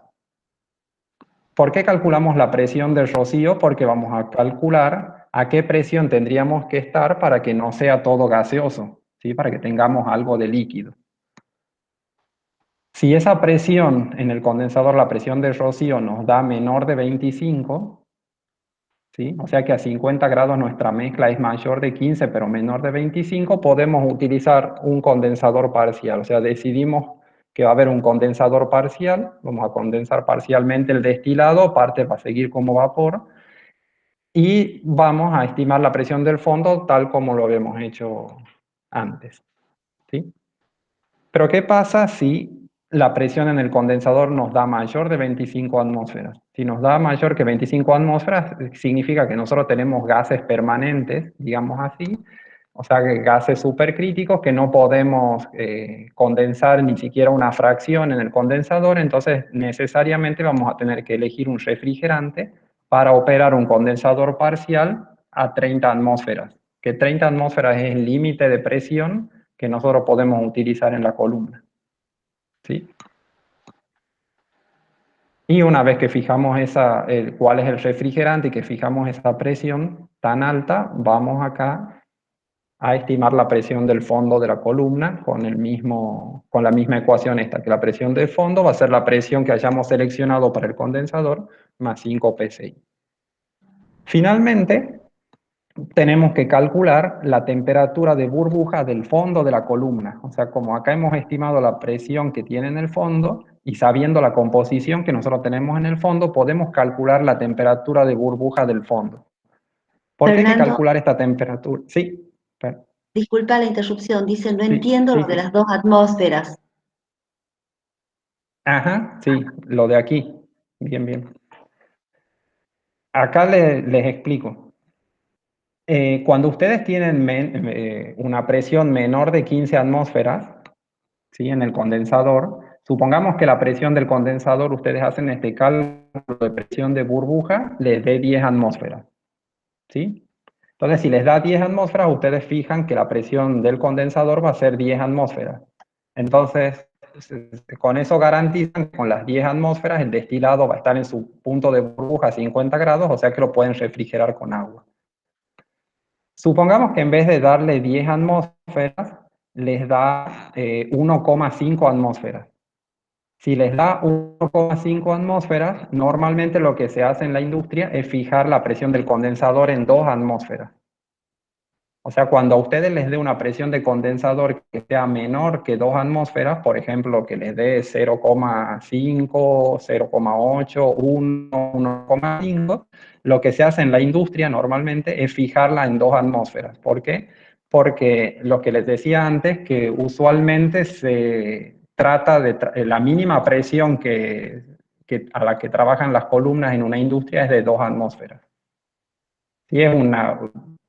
¿Por qué calculamos la presión del rocío? Porque vamos a calcular a qué presión tendríamos que estar para que no sea todo gaseoso, ¿sí? Para que tengamos algo de líquido. Si esa presión en el condensador, la presión del rocío, nos da menor de 25, ¿sí? O sea que a 50 grados nuestra mezcla es mayor de 15, pero menor de 25, podemos utilizar un condensador parcial. O sea, decidimos que va a haber un condensador parcial, vamos a condensar parcialmente el destilado, parte va a seguir como vapor, y vamos a estimar la presión del fondo tal como lo habíamos hecho antes, ¿sí? Pero ¿qué pasa si la presión en el condensador nos da mayor de 25 atmósferas? Si nos da mayor que 25 atmósferas, significa que nosotros tenemos gases permanentes, digamos así, o sea, que gases supercríticos que no podemos condensar ni siquiera una fracción en el condensador, entonces necesariamente vamos a tener que elegir un refrigerante para operar un condensador parcial a 30 atmósferas, que 30 atmósferas es el límite de presión que nosotros podemos utilizar en la columna, ¿sí? Y una vez que fijamos cuál es el refrigerante y que fijamos esa presión tan alta, vamos acá a estimar la presión del fondo de la columna con la misma ecuación esta, que la presión del fondo va a ser la presión que hayamos seleccionado para el condensador más 5 psi. Finalmente, tenemos que calcular la temperatura de burbuja del fondo de la columna. O sea, como acá hemos estimado la presión que tiene en el fondo y sabiendo la composición que nosotros tenemos en el fondo, podemos calcular la temperatura de burbuja del fondo. ¿Por qué hay que Fernando, calcular esta temperatura? Sí. disculpa la interrupción, dice, no Sí, entiendo sí, lo de sí. las 2 atmósferas. Ajá, sí, lo de aquí. Bien, bien. Acá les explico. Cuando ustedes tienen una presión menor de 15 atmósferas, ¿sí? En el condensador, supongamos que la presión del condensador, ustedes hacen este cálculo de presión de burbuja, les dé 10 atmósferas, ¿sí? Entonces, si les da 10 atmósferas, ustedes fijan que la presión del condensador va a ser 10 atmósferas. Entonces, con eso garantizan que con las 10 atmósferas el destilado va a estar en su punto de burbuja a 50 grados, o sea que lo pueden refrigerar con agua. Supongamos que en vez de darle 10 atmósferas, les da 1,5 atmósferas. Si les da 1,5 atmósferas, normalmente lo que se hace en la industria es fijar la presión del condensador en 2 atmósferas. O sea, cuando a ustedes les dé una presión de condensador que sea menor que 2 atmósferas, por ejemplo, que les dé 0,5, 0,8, 1, 1,5, lo que se hace en la industria normalmente es fijarla en 2 atmósferas. ¿Por qué? Porque lo que les decía antes, que usualmente se trata de la mínima presión a la que trabajan las columnas en una industria es de 2 atmósferas. Sí, es una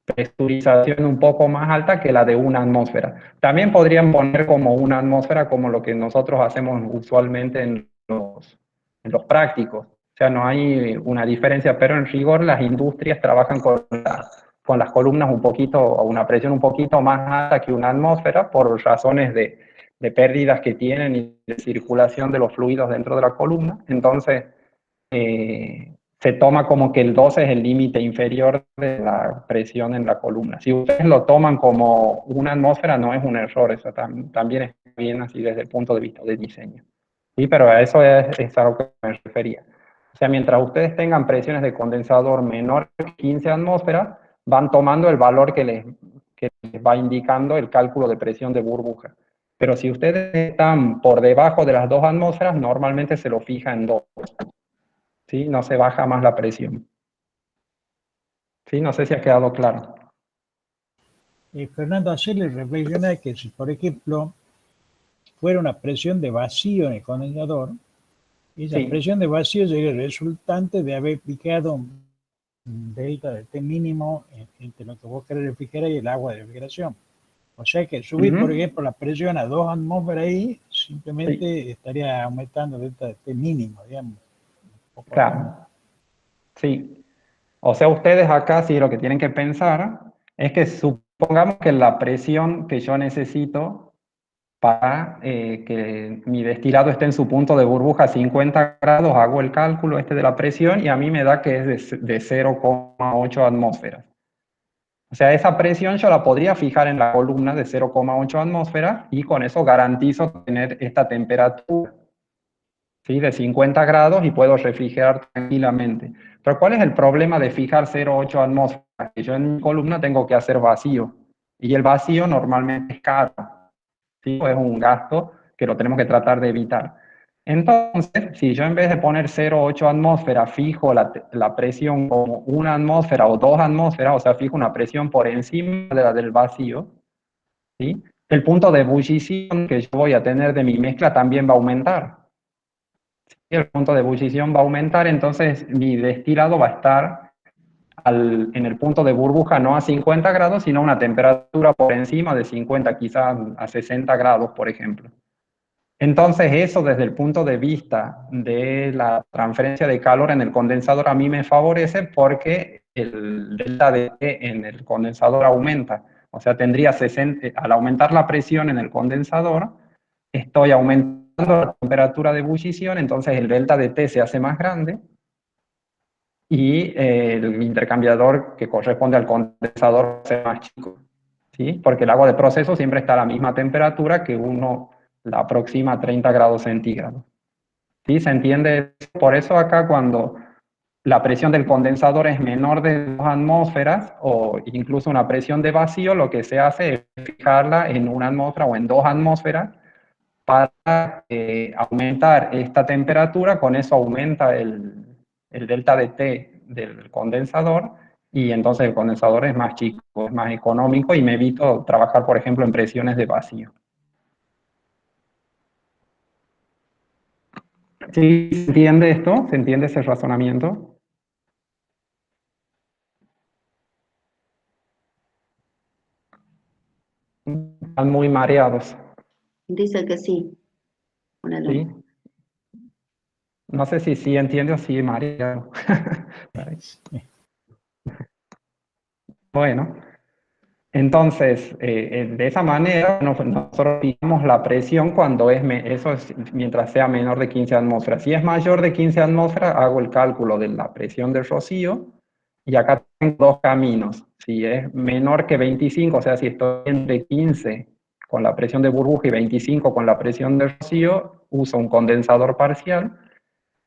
presurización un poco más alta que la de una atmósfera. También podrían poner como una atmósfera como lo que nosotros hacemos usualmente en los prácticos. O sea, no hay una diferencia, pero en rigor las industrias trabajan con las columnas un poquito, a una presión un poquito más alta que una atmósfera por razones de pérdidas que tienen y de circulación de los fluidos dentro de la columna. Entonces, se toma como que el 12 es el límite inferior de la presión en la columna. Si ustedes lo toman como una atmósfera, no es un error, eso también está bien así desde el punto de vista de diseño. Sí, pero a eso es a lo que me refería. O sea, mientras ustedes tengan presiones de condensador menor que 15 atmósferas, van tomando el valor que les va indicando el cálculo de presión de burbuja. Pero si ustedes están por debajo de las 2 atmósferas, normalmente se lo fija en 2. ¿Sí? No se baja más la presión. ¿Sí? No sé si ha quedado claro. Fernando, hacerle reflexionar que si, por ejemplo, fuera una presión de vacío en el condensador, esa Sí. presión de vacío sería el resultante de haber fijado un delta de T mínimo entre lo que vos querés refrigerar y el agua de refrigeración. O sea que subir, por ejemplo, la presión a 2 atmósferas ahí, simplemente estaría aumentando el delta de T mínimo, digamos. Claro. Sí. O sea, ustedes acá sí lo que tienen que pensar es que supongamos que la presión que yo necesito para que mi destilado esté en su punto de burbuja a 50 grados, hago el cálculo de la presión y a mí me da que es de 0,8 atmósferas. O sea, esa presión yo la podría fijar en la columna de 0,8 atmósferas y con eso garantizo tener esta temperatura, ¿sí? De 50 grados y puedo refrigerar tranquilamente. Pero ¿cuál es el problema de fijar 0,8 atmósferas? Que yo en mi columna tengo que hacer vacío y el vacío normalmente es caro, ¿sí? Es un gasto que lo tenemos que tratar de evitar. Entonces, si yo en vez de poner 0,8 atmósferas fijo la presión como 1 atmósfera o 2 atmósferas, o sea, fijo una presión por encima de la del vacío, ¿sí? El punto de ebullición que yo voy a tener de mi mezcla también va a aumentar. ¿Sí? El punto de ebullición va a aumentar, entonces mi destilado va a estar en el punto de burbuja no a 50 grados, sino a una temperatura por encima de 50, quizás a 60 grados, por ejemplo. Entonces eso desde el punto de vista de la transferencia de calor en el condensador a mí me favorece porque el delta de T en el condensador aumenta. O sea, tendría 60, al aumentar la presión en el condensador, estoy aumentando la temperatura de ebullición, entonces el delta de T se hace más grande y el intercambiador que corresponde al condensador se hace más chico. ¿Sí? Porque el agua de proceso siempre está a la misma temperatura que uno la aproxima a 30 grados centígrados. ¿Sí? ¿Se entiende? Por eso acá cuando la presión del condensador es menor de 2 atmósferas o incluso una presión de vacío, lo que se hace es fijarla en 1 atmósfera o en 2 atmósferas para aumentar esta temperatura, con eso aumenta el delta de T del condensador y entonces el condensador es más chico, es más económico y me evito trabajar, por ejemplo, en presiones de vacío. ¿Sí se entiende esto? ¿Se entiende ese razonamiento? Están muy mareados. Dice que sí. ¿Sí? No sé si sí entiende o si mareado. Bueno. Entonces, de esa manera, nosotros fijamos la presión cuando eso es mientras sea menor de 15 atmósferas. Si es mayor de 15 atmósferas, hago el cálculo de la presión del rocío y acá tengo 2 caminos. Si es menor que 25, o sea, si estoy entre 15 con la presión de burbuja y 25 con la presión del rocío, uso un condensador parcial.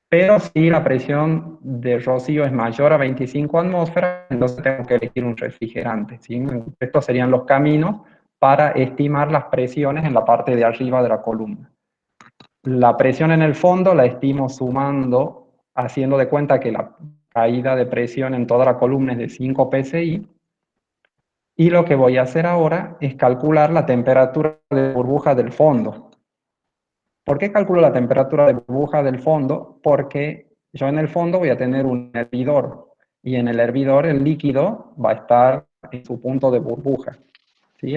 Pero si la presión de rocío es mayor a 25 atmósferas, entonces tengo que elegir un refrigerante, ¿sí? Estos serían los caminos para estimar las presiones en la parte de arriba de la columna. La presión en el fondo la estimo sumando, haciendo de cuenta que la caída de presión en toda la columna es de 5 psi. Y lo que voy a hacer ahora es calcular la temperatura de burbuja del fondo. ¿Por qué calculo la temperatura de burbuja del fondo? Porque yo en el fondo voy a tener un hervidor y en el hervidor el líquido va a estar en su punto de burbuja. ¿Sí?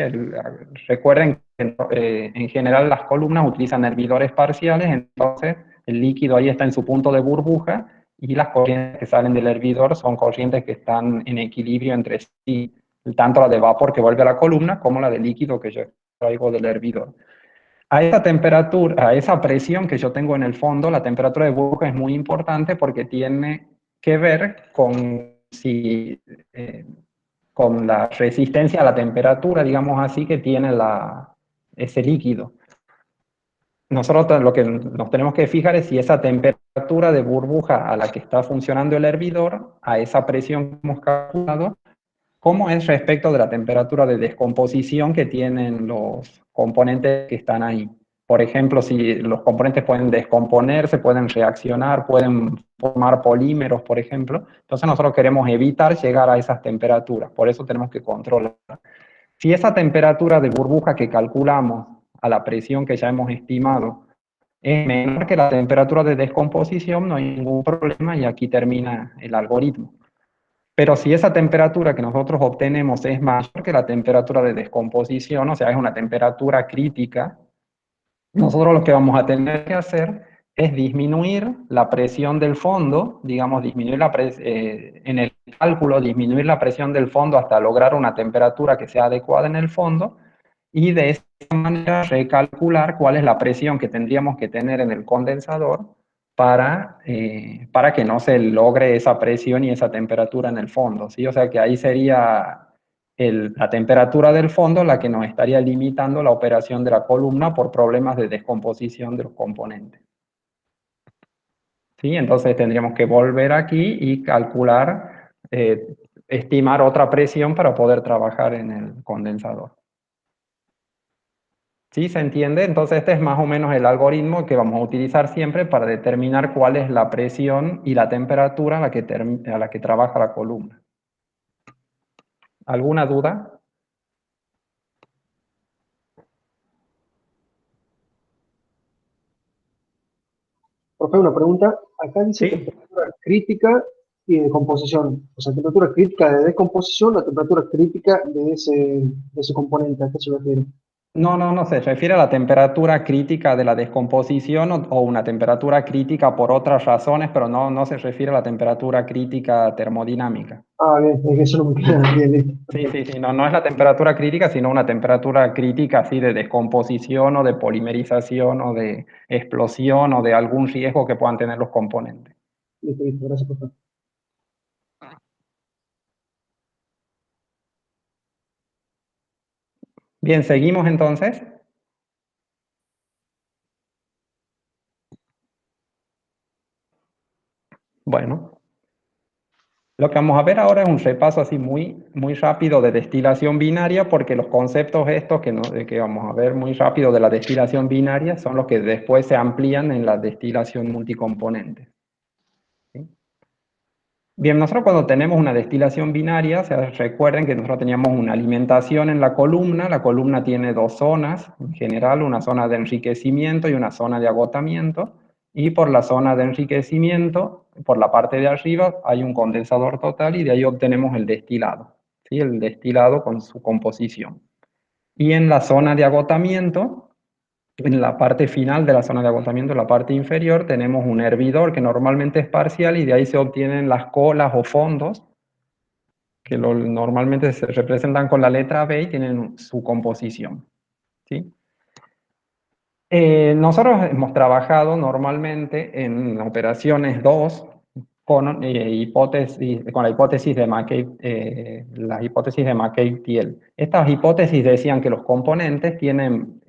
Recuerden que en general las columnas utilizan hervidores parciales, entonces el líquido ahí está en su punto de burbuja y las corrientes que salen del hervidor son corrientes que están en equilibrio entre sí, tanto la de vapor que vuelve a la columna como la de líquido que yo traigo del hervidor. A esa temperatura, a esa presión que yo tengo en el fondo, la temperatura de burbuja es muy importante porque tiene que ver con, con la resistencia a la temperatura, digamos así, que tiene ese líquido. Nosotros lo que nos tenemos que fijar es si esa temperatura de burbuja a la que está funcionando el hervidor, a esa presión que hemos calculado, ¿Cómo es respecto de la temperatura de descomposición que tienen los componentes que están ahí? Por ejemplo, si los componentes pueden descomponerse, pueden reaccionar, pueden formar polímeros, por ejemplo. Entonces nosotros queremos evitar llegar a esas temperaturas, por eso tenemos que controlar. Si esa temperatura de burbuja que calculamos a la presión que ya hemos estimado es menor que la temperatura de descomposición, no hay ningún problema y aquí termina el algoritmo. Pero si esa temperatura que nosotros obtenemos es mayor que la temperatura de descomposición, o sea, es una temperatura crítica, nosotros lo que vamos a tener que hacer es disminuir la presión del fondo, digamos, disminuir en el cálculo, disminuir la presión del fondo hasta lograr una temperatura que sea adecuada en el fondo, y de esa manera recalcular cuál es la presión que tendríamos que tener en el condensador para que no se logre esa presión y esa temperatura en el fondo, ¿sí? O sea que ahí sería la temperatura del fondo la que nos estaría limitando la operación de la columna por problemas de descomposición de los componentes. ¿Sí? Entonces tendríamos que volver aquí y calcular, estimar otra presión para poder trabajar en el condensador. ¿Sí? ¿Se entiende? Entonces este es más o menos el algoritmo que vamos a utilizar siempre para determinar cuál es la presión y la temperatura a la que trabaja la columna. ¿Alguna duda? Profe, una pregunta. Acá dice Sí. temperatura crítica y de descomposición. O sea, temperatura crítica de descomposición, la temperatura crítica de ese componente. ¿A qué se refiere? No, se refiere a la temperatura crítica de la descomposición o una temperatura crítica por otras razones, pero no se refiere a la temperatura crítica termodinámica. Ah, bien, es que eso no me queda bien. Listo. Sí, no es la temperatura crítica, sino una temperatura crítica así de descomposición o de polimerización o de explosión o de algún riesgo que puedan tener los componentes. Listo, gracias, profe. Bien, seguimos entonces. Bueno, lo que vamos a ver ahora es un repaso así muy rápido de destilación binaria, porque los conceptos estos que vamos a ver muy rápido de la destilación binaria son los que después se amplían en la destilación multicomponente. ¿Sí? Bien, nosotros cuando tenemos una destilación binaria, recuerden que nosotros teníamos una alimentación en la columna tiene dos zonas, en general una zona de enriquecimiento y una zona de agotamiento, y por la zona de enriquecimiento, por la parte de arriba, hay un condensador total y de ahí obtenemos el destilado, ¿sí? El destilado con su composición. Y en la zona de agotamiento, en la parte final de la zona de agotamiento, en la parte inferior, tenemos un hervidor que normalmente es parcial y de ahí se obtienen las colas o fondos, que normalmente se representan con la letra B y tienen su composición. ¿Sí? Nosotros hemos trabajado normalmente en operaciones 2 con la hipótesis de McCabe-Thiele. Estas hipótesis decían que los componentes tienen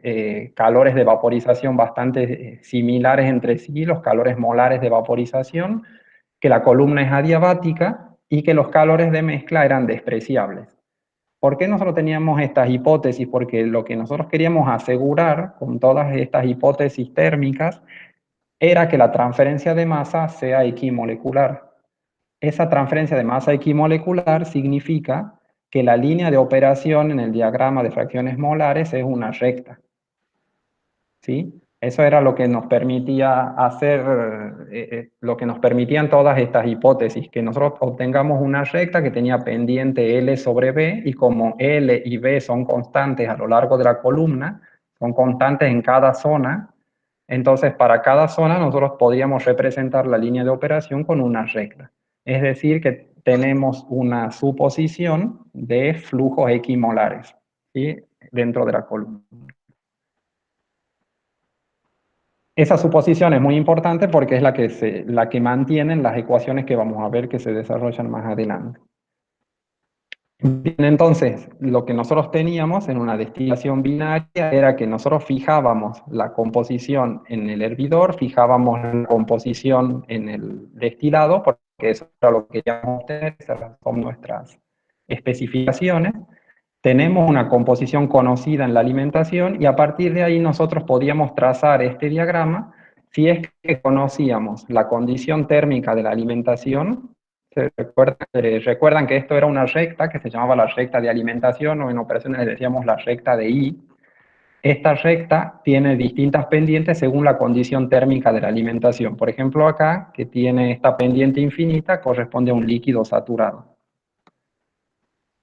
calores de vaporización bastante similares entre sí, los calores molares de vaporización, que la columna es adiabática y que los calores de mezcla eran despreciables. ¿Por qué nosotros teníamos estas hipótesis? Porque lo que nosotros queríamos asegurar con todas estas hipótesis térmicas era que la transferencia de masa sea equimolecular. Esa transferencia de masa equimolecular significa que la línea de operación en el diagrama de fracciones molares es una recta. ¿Sí? Eso era lo que nos permitía hacer, lo que nos permitían todas estas hipótesis, que nosotros obtengamos una recta que tenía pendiente L sobre B, y como L y B son constantes a lo largo de la columna, son constantes en cada zona, entonces para cada zona nosotros podíamos representar la línea de operación con una recta. Es decir, que tenemos una suposición de flujos equimolares, ¿sí? Dentro de la columna. Esa suposición es muy importante porque es la que mantienen las ecuaciones que vamos a ver que se desarrollan más adelante. Bien, entonces, lo que nosotros teníamos en una destilación binaria era que nosotros fijábamos la composición en el hervidor, fijábamos la composición en el destilado, porque eso era lo que queríamos obtener, esas son especificaciones, tenemos una composición conocida en la alimentación y a partir de ahí nosotros podíamos trazar este diagrama si es que conocíamos la condición térmica de la alimentación. Recuerdan que esto era una recta que se llamaba la recta de alimentación, o en operaciones le decíamos la recta de I. Esta recta tiene distintas pendientes según la condición térmica de la alimentación. Por ejemplo, acá, que tiene esta pendiente infinita, corresponde a un líquido saturado.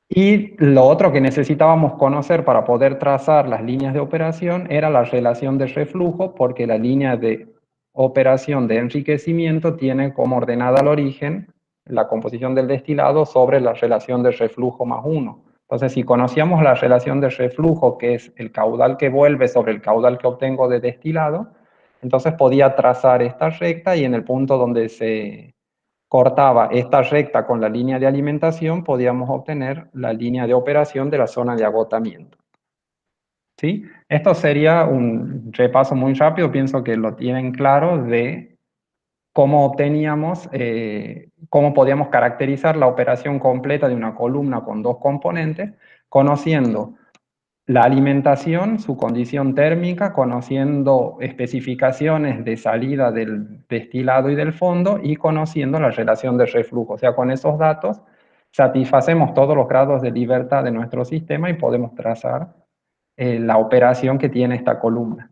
Y lo otro que necesitábamos conocer para poder trazar las líneas de operación era la relación de reflujo, porque la línea de operación de enriquecimiento tiene como ordenada al origen la composición del destilado sobre la relación de reflujo más 1. Entonces, si conocíamos la relación de reflujo, que es el caudal que vuelve sobre el caudal que obtengo de destilado, entonces podía trazar esta recta y en el punto donde se cortaba esta recta con la línea de alimentación, podíamos obtener la línea de operación de la zona de agotamiento. ¿Sí? Esto sería un repaso muy rápido, pienso que lo tienen claro, de cómo obteníamos, cómo podíamos caracterizar la operación completa de una columna con dos componentes, conociendo la alimentación, su condición térmica, conociendo especificaciones de salida del destilado y del fondo y conociendo la relación de reflujo. O sea, con esos datos satisfacemos todos los grados de libertad de nuestro sistema y podemos trazar la operación que tiene esta columna.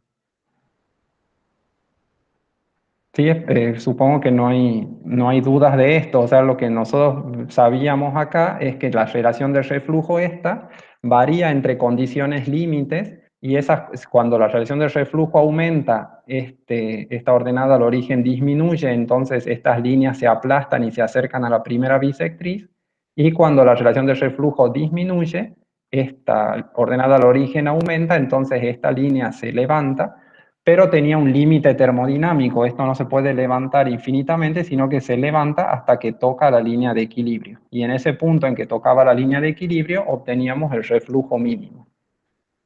Sí, supongo que no hay dudas de esto. O sea, lo que nosotros sabíamos acá es que la relación de reflujo esta varía entre condiciones límites y cuando la relación de reflujo aumenta, esta ordenada al origen disminuye, entonces estas líneas se aplastan y se acercan a la primera bisectriz, y cuando la relación de reflujo disminuye, esta ordenada al origen aumenta, entonces esta línea se levanta, pero tenía un límite termodinámico. Esto no se puede levantar infinitamente, sino que se levanta hasta que toca la línea de equilibrio. Y en ese punto en que tocaba la línea de equilibrio, obteníamos el reflujo mínimo.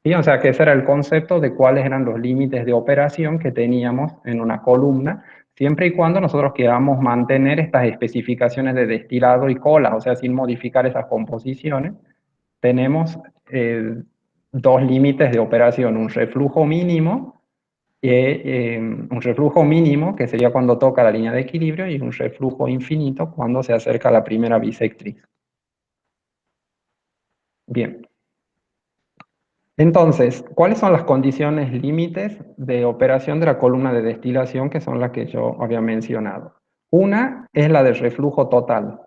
¿Sí? O sea que ese era el concepto de cuáles eran los límites de operación que teníamos en una columna, siempre y cuando nosotros queramos mantener estas especificaciones de destilado y cola, o sea, sin modificar esas composiciones, tenemos dos límites de operación, un reflujo mínimo, que sería cuando toca la línea de equilibrio, y un reflujo infinito cuando se acerca a la primera bisectriz. Bien. Entonces, ¿cuáles son las condiciones límites de operación de la columna de destilación, que son las que yo había mencionado? Una es la del reflujo total.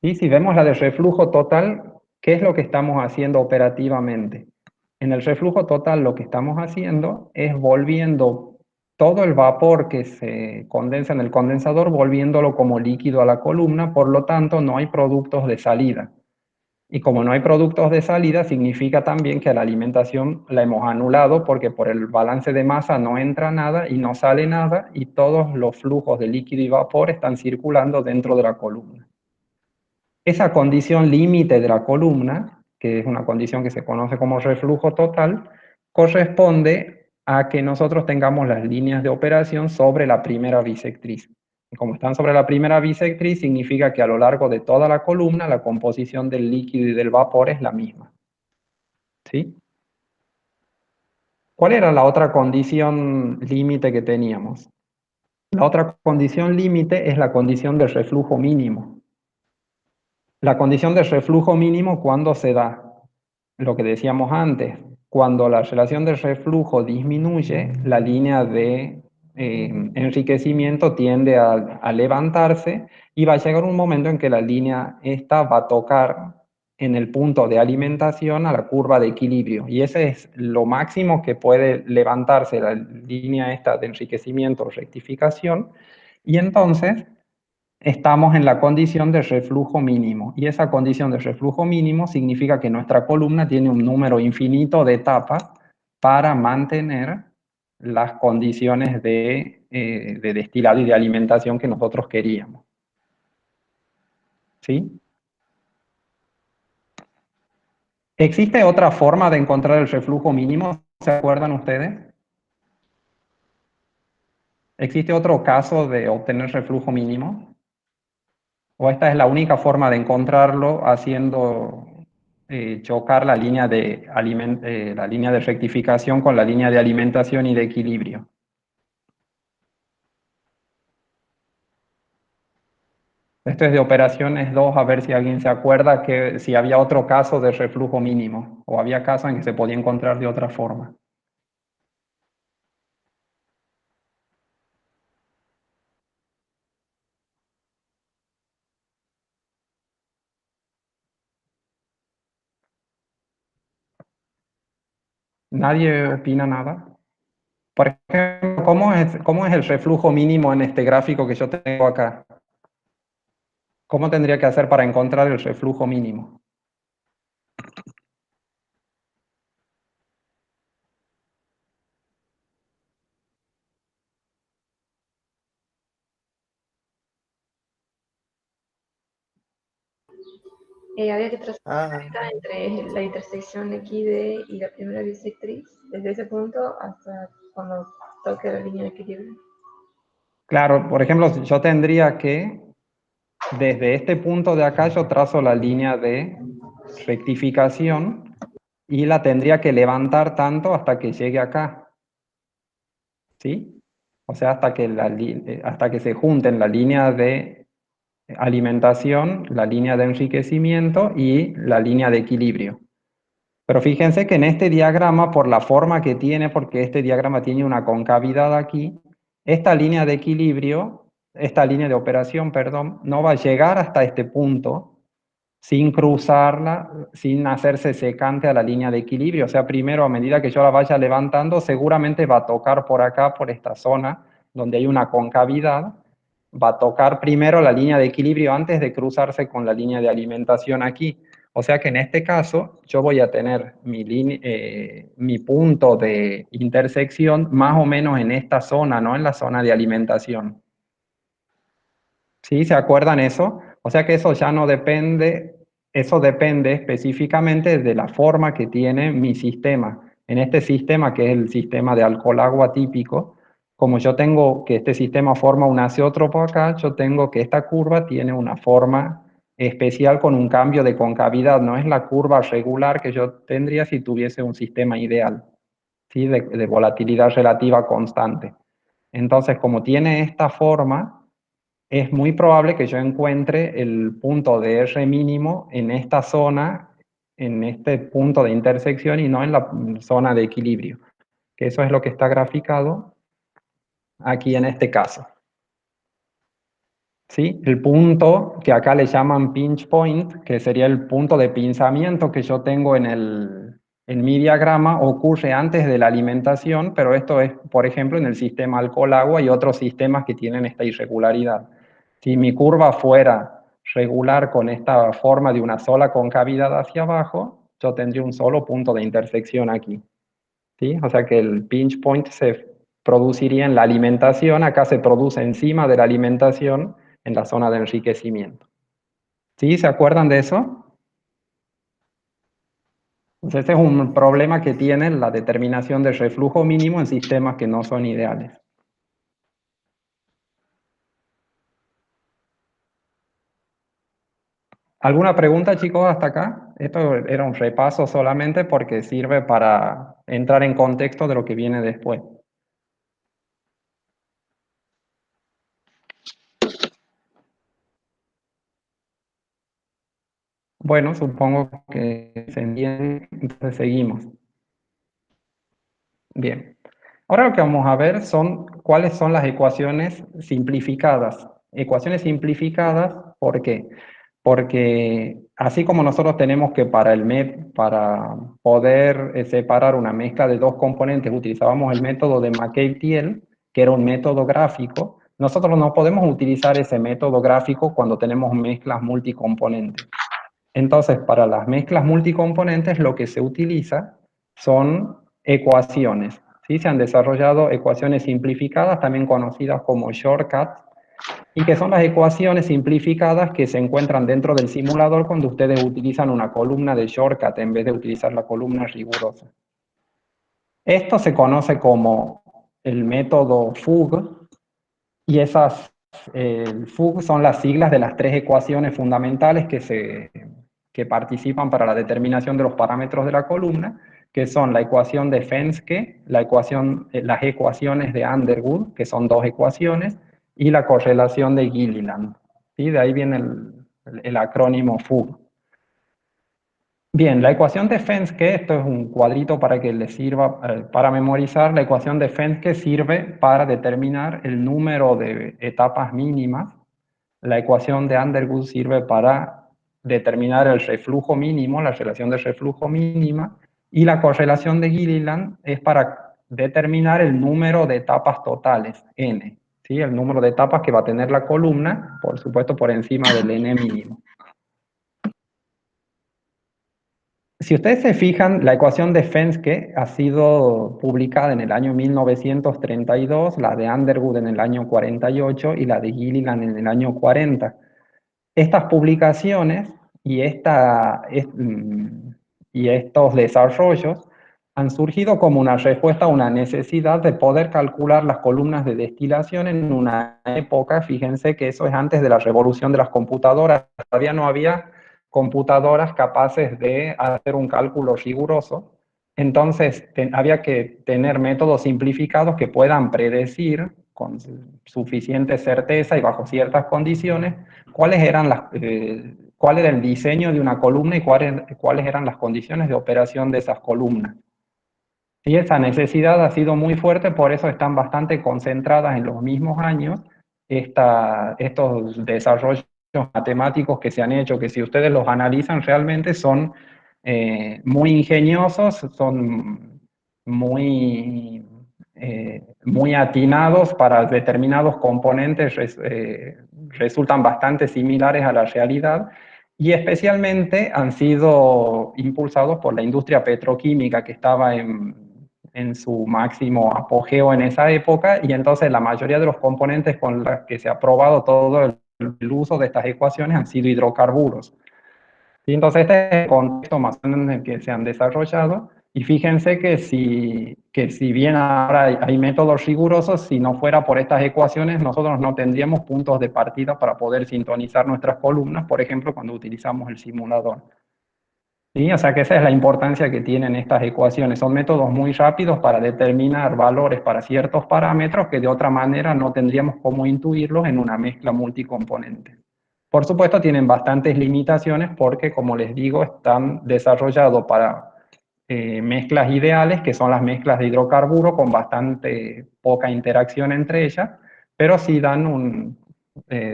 Y si vemos la del reflujo total, ¿qué es lo que estamos haciendo operativamente? En el reflujo total lo que estamos haciendo es volviendo todo el vapor que se condensa en el condensador, volviéndolo como líquido a la columna, por lo tanto no hay productos de salida. Y como no hay productos de salida, significa también que a la alimentación la hemos anulado, porque por el balance de masa no entra nada y no sale nada, y todos los flujos de líquido y vapor están circulando dentro de la columna. Esa condición límite de la columna, que es una condición que se conoce como reflujo total, corresponde a que nosotros tengamos las líneas de operación sobre la primera bisectriz. Y como están sobre la primera bisectriz, significa que a lo largo de toda la columna la composición del líquido y del vapor es la misma. ¿Sí? ¿Cuál era la otra condición límite que teníamos? La otra condición límite es la condición del reflujo mínimo. La condición de reflujo mínimo, ¿cuándo se da? Lo que decíamos antes, cuando la relación de reflujo disminuye, la línea de enriquecimiento tiende a levantarse, y va a llegar un momento en que la línea esta va a tocar en el punto de alimentación a la curva de equilibrio, y ese es lo máximo que puede levantarse la línea esta de enriquecimiento o rectificación, y entonces estamos en la condición de reflujo mínimo, y esa condición de reflujo mínimo significa que nuestra columna tiene un número infinito de etapas para mantener las condiciones de destilado y de alimentación que nosotros queríamos. ¿Sí? ¿Existe otra forma de encontrar el reflujo mínimo? ¿Se acuerdan ustedes? ¿Existe otro caso de obtener reflujo mínimo? O esta es la única forma de encontrarlo haciendo chocar la línea la línea de rectificación con la línea de alimentación y de equilibrio. Esto es de operaciones 2, a ver si alguien se acuerda que si había otro caso de reflujo mínimo, o había casos en que se podía encontrar de otra forma. ¿Nadie opina nada? Por ejemplo, ¿cómo es el reflujo mínimo en este gráfico que yo tengo acá? ¿Cómo tendría que hacer para encontrar el reflujo mínimo? Había que trazar Ah, una recta entre la intersección XD y la primera bisectriz, desde ese punto hasta cuando toque la línea de equilibrio. Claro, por ejemplo, yo tendría que, desde este punto de acá, yo trazo la línea de rectificación y la tendría que levantar tanto hasta que llegue acá. ¿Sí? O sea, hasta que se junten la línea de alimentación, la línea de enriquecimiento y la línea de equilibrio. Pero fíjense que en este diagrama, por la forma que tiene, porque este diagrama tiene una concavidad aquí, esta línea de equilibrio, esta línea de operación, perdón, no va a llegar hasta este punto sin cruzarla, sin hacerse secante a la línea de equilibrio. O sea, primero, a medida que yo la vaya levantando, seguramente va a tocar por acá, por esta zona, donde hay una concavidad, va a tocar primero la línea de equilibrio antes de cruzarse con la línea de alimentación aquí. O sea que en este caso yo voy a tener mi punto de intersección más o menos en esta zona, ¿no? En la zona de alimentación. ¿Sí? ¿Se acuerdan eso? O sea que eso ya no depende, eso depende específicamente de la forma que tiene mi sistema. En este sistema, que es el sistema de alcohol-agua típico, como yo tengo que este sistema forma un azeótropo acá, yo tengo que esta curva tiene una forma especial con un cambio de concavidad, no es la curva regular que yo tendría si tuviese un sistema ideal, ¿sí? De volatilidad relativa constante. Entonces, como tiene esta forma, es muy probable que yo encuentre el punto de R mínimo en esta zona, en este punto de intersección y no en la zona de equilibrio, que eso es lo que está graficado aquí en este caso. ¿Sí? El punto que acá le llaman pinch point, que sería el punto de pinzamiento que yo tengo en mi diagrama, ocurre antes de la alimentación, pero esto es, por ejemplo, en el sistema alcohol-agua y otros sistemas que tienen esta irregularidad. Si mi curva fuera regular con esta forma de una sola concavidad hacia abajo, yo tendría un solo punto de intersección aquí. ¿Sí? O sea que el pinch point se produciría en la alimentación, acá se produce encima de la alimentación en la zona de enriquecimiento. ¿Sí? ¿Se acuerdan de eso? Entonces, este es un problema que tiene la determinación del reflujo mínimo en sistemas que no son ideales. ¿Alguna pregunta, chicos, hasta acá? Esto era un repaso solamente porque sirve para entrar en contexto de lo que viene después. Bueno, supongo que se entiende, entonces seguimos. Bien. Ahora lo que vamos a ver son cuáles son las ecuaciones simplificadas. Ecuaciones simplificadas, ¿por qué? Porque así como nosotros tenemos que para poder separar una mezcla de dos componentes utilizábamos el método de McCabe-Thiele, que era un método gráfico, nosotros no podemos utilizar ese método gráfico cuando tenemos mezclas multicomponentes. Entonces, para las mezclas multicomponentes lo que se utiliza son ecuaciones. ¿Sí? Se han desarrollado ecuaciones simplificadas, también conocidas como shortcuts, y que son las ecuaciones simplificadas que se encuentran dentro del simulador cuando ustedes utilizan una columna de shortcut en vez de utilizar la columna rigurosa. Esto se conoce como el método FUG, y esas el FUG son las siglas de las 3 ecuaciones fundamentales que participan para la determinación de los parámetros de la columna, que son la ecuación de Fenske, las ecuaciones de Underwood, que son 2 ecuaciones, y la correlación de Gilliland. ¿Sí? De ahí viene el acrónimo FUG. Bien, la ecuación de Fenske, esto es un cuadrito para que les sirva para memorizar. La ecuación de Fenske sirve para determinar el número de etapas mínimas. La ecuación de Underwood sirve para determinar el reflujo mínimo, la relación de reflujo mínima. Y la correlación de Gilliland es para determinar el número de etapas totales, n. ¿Sí? El número de etapas que va a tener la columna, por supuesto, por encima del n mínimo. Si ustedes se fijan, la ecuación de Fenske ha sido publicada en el año 1932, la de Underwood en el año 48 y la de Gilliland en el año 40. Estas publicaciones y estos desarrollos han surgido como una respuesta a una necesidad de poder calcular las columnas de destilación en una época, fíjense que eso es antes de la revolución de las computadoras, todavía no había computadoras capaces de hacer un cálculo riguroso, entonces había que tener métodos simplificados que puedan predecir con suficiente certeza y bajo ciertas condiciones cuál era el diseño de una columna y cuáles eran las condiciones de operación de esas columnas. Y esa necesidad ha sido muy fuerte, por eso están bastante concentradas en los mismos años estos desarrollos matemáticos que se han hecho, que si ustedes los analizan realmente son muy ingeniosos, son muy atinados para determinados componentes, resultan bastante similares a la realidad, y especialmente han sido impulsados por la industria petroquímica que estaba en su máximo apogeo en esa época, y entonces la mayoría de los componentes con los que se ha probado todo el uso de estas ecuaciones han sido hidrocarburos. Y entonces este es el contexto más o menos en el que se han desarrollado, y fíjense que si bien ahora hay métodos rigurosos, si no fuera por estas ecuaciones, nosotros no tendríamos puntos de partida para poder sintonizar nuestras columnas, por ejemplo, cuando utilizamos el simulador. ¿Sí? O sea que esa es la importancia que tienen estas ecuaciones. Son métodos muy rápidos para determinar valores para ciertos parámetros que de otra manera no tendríamos cómo intuirlos en una mezcla multicomponente. Por supuesto, tienen bastantes limitaciones porque, como les digo, están desarrollados para mezclas ideales, que son las mezclas de hidrocarburo con bastante poca interacción entre ellas, pero sí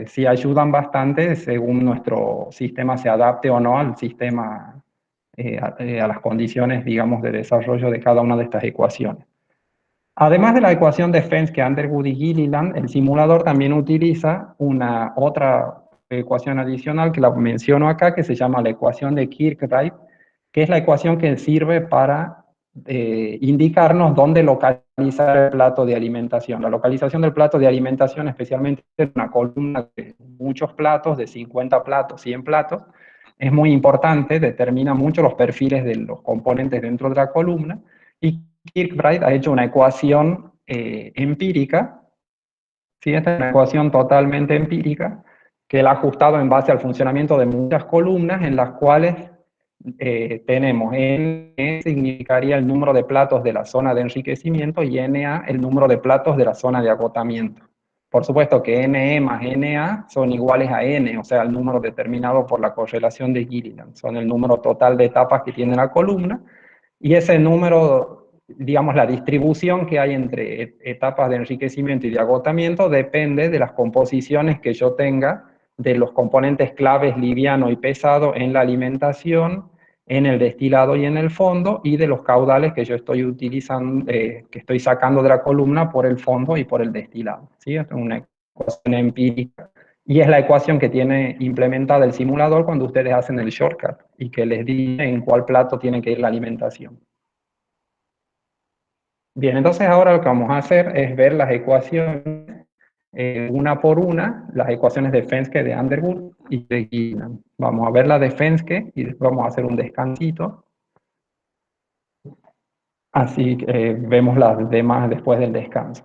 sí ayudan bastante según nuestro sistema se adapte o no al sistema, a las condiciones, digamos, de desarrollo de cada una de estas ecuaciones. Además de la ecuación de Fenske, Underwood y Gilliland, el simulador también utiliza otra ecuación adicional que la menciono acá, que se llama la ecuación de Kirkbride, que es la ecuación que sirve para indicarnos dónde localizar el plato de alimentación. La localización del plato de alimentación, especialmente en una columna de muchos platos, de 50 platos, 100 platos, es muy importante, determina mucho los perfiles de los componentes dentro de la columna, y Kirkbride ha hecho una ecuación empírica, ¿sí? Esta es una ecuación totalmente empírica, que él ha ajustado en base al funcionamiento de muchas columnas, en las cuales tenemos N significaría el número de platos de la zona de enriquecimiento y NA el número de platos de la zona de agotamiento. Por supuesto que NE más NA son iguales a N, o sea, el número determinado por la correlación de Gilliland. Son el número total de etapas que tiene la columna, y ese número, digamos, la distribución que hay entre etapas de enriquecimiento y de agotamiento depende de las composiciones que yo tenga de los componentes claves liviano y pesado en la alimentación, en el destilado y en el fondo, y de los caudales que yo estoy utilizando, que estoy sacando de la columna por el fondo y por el destilado. ¿Sí? Es una ecuación empírica, y es la ecuación que tiene implementada el simulador cuando ustedes hacen el shortcut y que les dice en cuál plato tiene que ir la alimentación. Bien, entonces ahora lo que vamos a hacer es ver las ecuaciones una por una, las ecuaciones de Fenske, de Underwood y de Gilliland. Vamos a ver la de Fenske y después vamos a hacer un descansito. Así que vemos las demás después del descanso.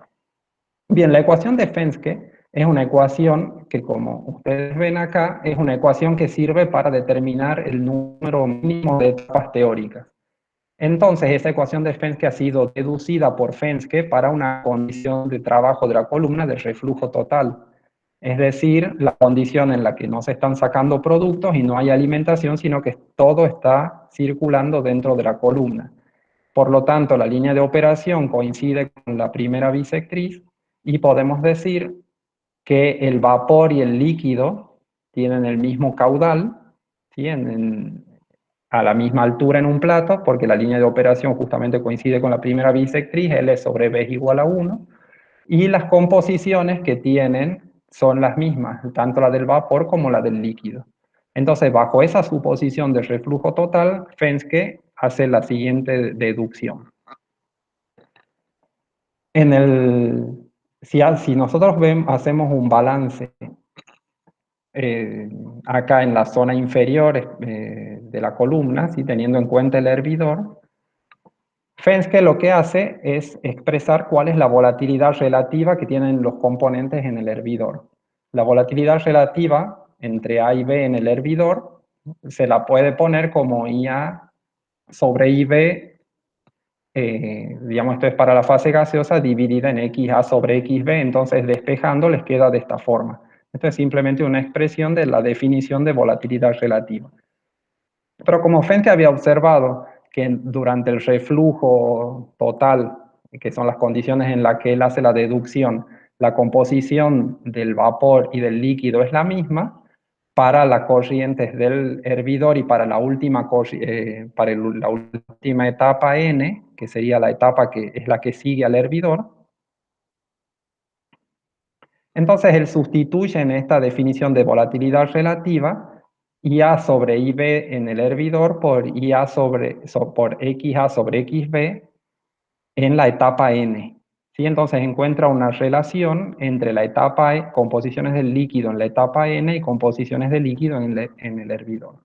Bien, la ecuación de Fenske es una ecuación que, como ustedes ven acá, es una ecuación que sirve para determinar el número mínimo de etapas teóricas. Entonces, esa ecuación de Fenske ha sido deducida por Fenske para una condición de trabajo de la columna de reflujo total. Es decir, la condición en la que no se están sacando productos y no hay alimentación, sino que todo está circulando dentro de la columna. Por lo tanto, la línea de operación coincide con la primera bisectriz y podemos decir que el vapor y el líquido tienen el mismo caudal, ¿sí? A la misma altura en un plato, porque la línea de operación justamente coincide con la primera bisectriz, L sobre B es igual a 1, y las composiciones que tienen son las mismas, tanto la del vapor como la del líquido. Entonces, bajo esa suposición de reflujo total, Fenske hace la siguiente deducción. Si nosotros hacemos un balance acá en la zona inferior de la columna, ¿sí? Teniendo en cuenta el hervidor, Fenske lo que hace es expresar cuál es la volatilidad relativa que tienen los componentes en el hervidor. La volatilidad relativa entre A y B en el hervidor se la puede poner como IA sobre IB, digamos, esto es para la fase gaseosa, dividida en XA sobre XB, entonces despejando les queda de esta forma. Esto es simplemente una expresión de la definición de volatilidad relativa. Pero como Fenske había observado que durante el reflujo total, que son las condiciones en las que él hace la deducción, la composición del vapor y del líquido es la misma, para las corrientes del hervidor y para la última etapa N, que sería la etapa que es la que sigue al hervidor. Entonces él sustituye en esta definición de volatilidad relativa IA sobre IB en el hervidor por XA sobre XB en la etapa N. ¿Sí? Entonces encuentra una relación entre la etapa composiciones del líquido en la etapa N y composiciones de líquido en el hervidor.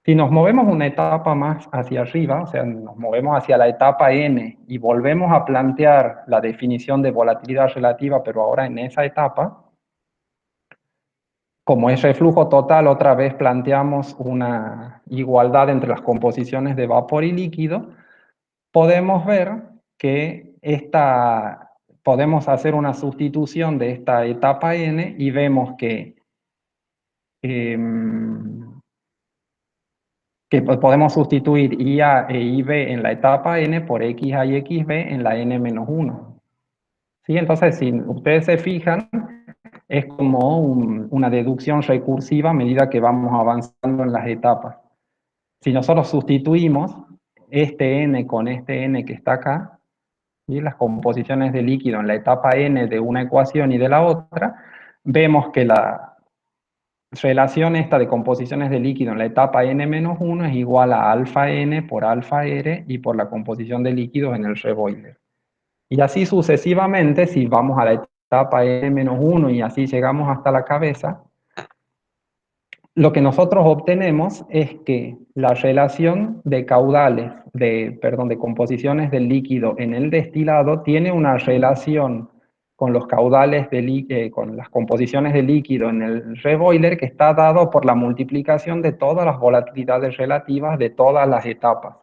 Si nos movemos una etapa más hacia arriba, o sea, nos movemos hacia la etapa N y volvemos a plantear la definición de volatilidad relativa, pero ahora en esa etapa, como es reflujo total, otra vez planteamos una igualdad entre las composiciones de vapor y líquido, podemos ver que podemos hacer una sustitución de esta etapa N y vemos que podemos sustituir IA e IB en la etapa N por XA y XB en la N-1. ¿Sí? Entonces, si ustedes se fijan, es como una deducción recursiva a medida que vamos avanzando en las etapas. Si nosotros sustituimos este N con este N que está acá, y las composiciones de líquido en la etapa N de una ecuación y de la otra, vemos que la relación esta de composiciones de líquido en la etapa N-1 es igual a alfa N por alfa R y por la composición de líquidos en el reboiler. Y así sucesivamente, si vamos a la etapa N-1 y así llegamos hasta la cabeza, lo que nosotros obtenemos es que la relación de caudales, de composiciones del líquido en el destilado tiene una relación con los caudales con las composiciones de líquido en el reboiler que está dado por la multiplicación de todas las volatilidades relativas de todas las etapas.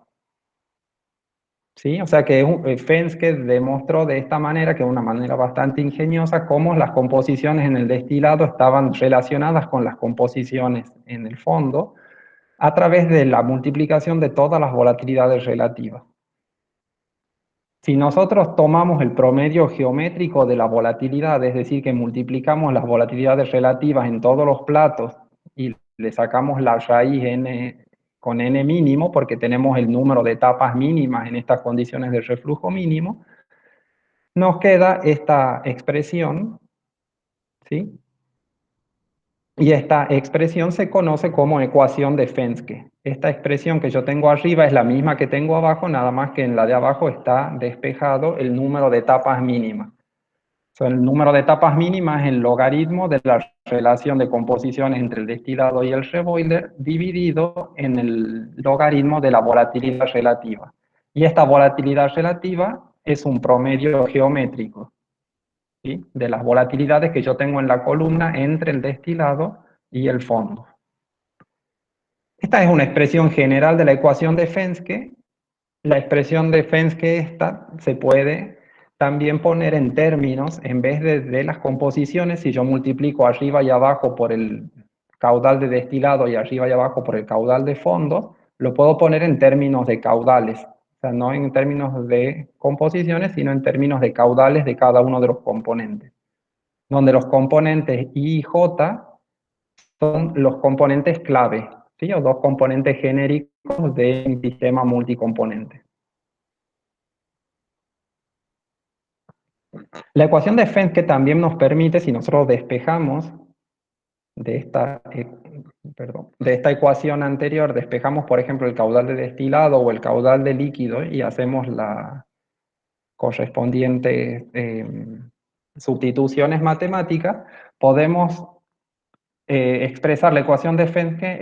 ¿Sí? O sea que Fenske demostró de esta manera, que es una manera bastante ingeniosa, cómo las composiciones en el destilado estaban relacionadas con las composiciones en el fondo a través de la multiplicación de todas las volatilidades relativas. Si nosotros tomamos el promedio geométrico de la volatilidad, es decir, que multiplicamos las volatilidades relativas en todos los platos y le sacamos la raíz n con n mínimo, porque tenemos el número de etapas mínimas en estas condiciones de reflujo mínimo, nos queda esta expresión, ¿sí? Y esta expresión se conoce como ecuación de Fenske. Esta expresión que yo tengo arriba es la misma que tengo abajo, nada más que en la de abajo está despejado el número de etapas mínimas. El número de etapas mínimas es el logaritmo de la relación de composiciones entre el destilado y el reboiler dividido en el logaritmo de la volatilidad relativa. Y esta volatilidad relativa es un promedio geométrico. ¿sí? De las volatilidades que yo tengo en la columna entre el destilado y el fondo. Esta es una expresión general de la ecuación de Fenske. La expresión de Fenske esta se puede también poner en términos, en vez de las composiciones, si yo multiplico arriba y abajo por el caudal de destilado y arriba y abajo por el caudal de fondo, lo puedo poner en términos de caudales. O sea, no en términos de composiciones, sino en términos de caudales de cada uno de los componentes. Donde los componentes I y J son los componentes clave, ¿sí? O dos componentes genéricos de un sistema multicomponente. La ecuación de Fenske también nos permite, si nosotros despejamos de esta ecuación anterior, despejamos, por ejemplo, el caudal de destilado o el caudal de líquido y hacemos la correspondiente sustituciones matemáticas, podemos expresar la ecuación de Fenske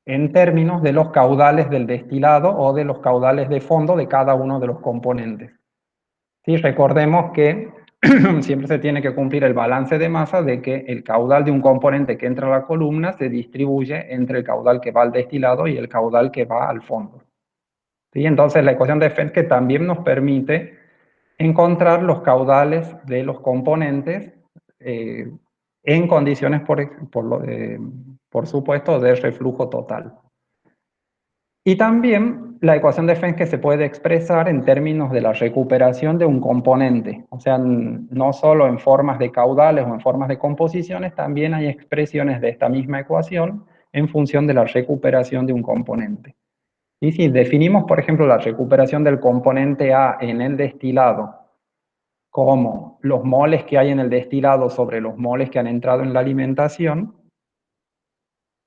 en términos de los caudales del destilado o de los caudales de fondo de cada uno de los componentes. ¿Sí? Recordemos que siempre se tiene que cumplir el balance de masa de que el caudal de un componente que entra a la columna se distribuye entre el caudal que va al destilado y el caudal que va al fondo. ¿Sí? Entonces la ecuación de Fenske también nos permite encontrar los caudales de los componentes en condiciones, por supuesto, de reflujo total. Y también la ecuación de Fenske se puede expresar en términos de la recuperación de un componente. O sea, no solo en formas de caudales o en formas de composiciones, también hay expresiones de esta misma ecuación en función de la recuperación de un componente. Y si definimos, por ejemplo, la recuperación del componente A en el destilado como los moles que hay en el destilado sobre los moles que han entrado en la alimentación,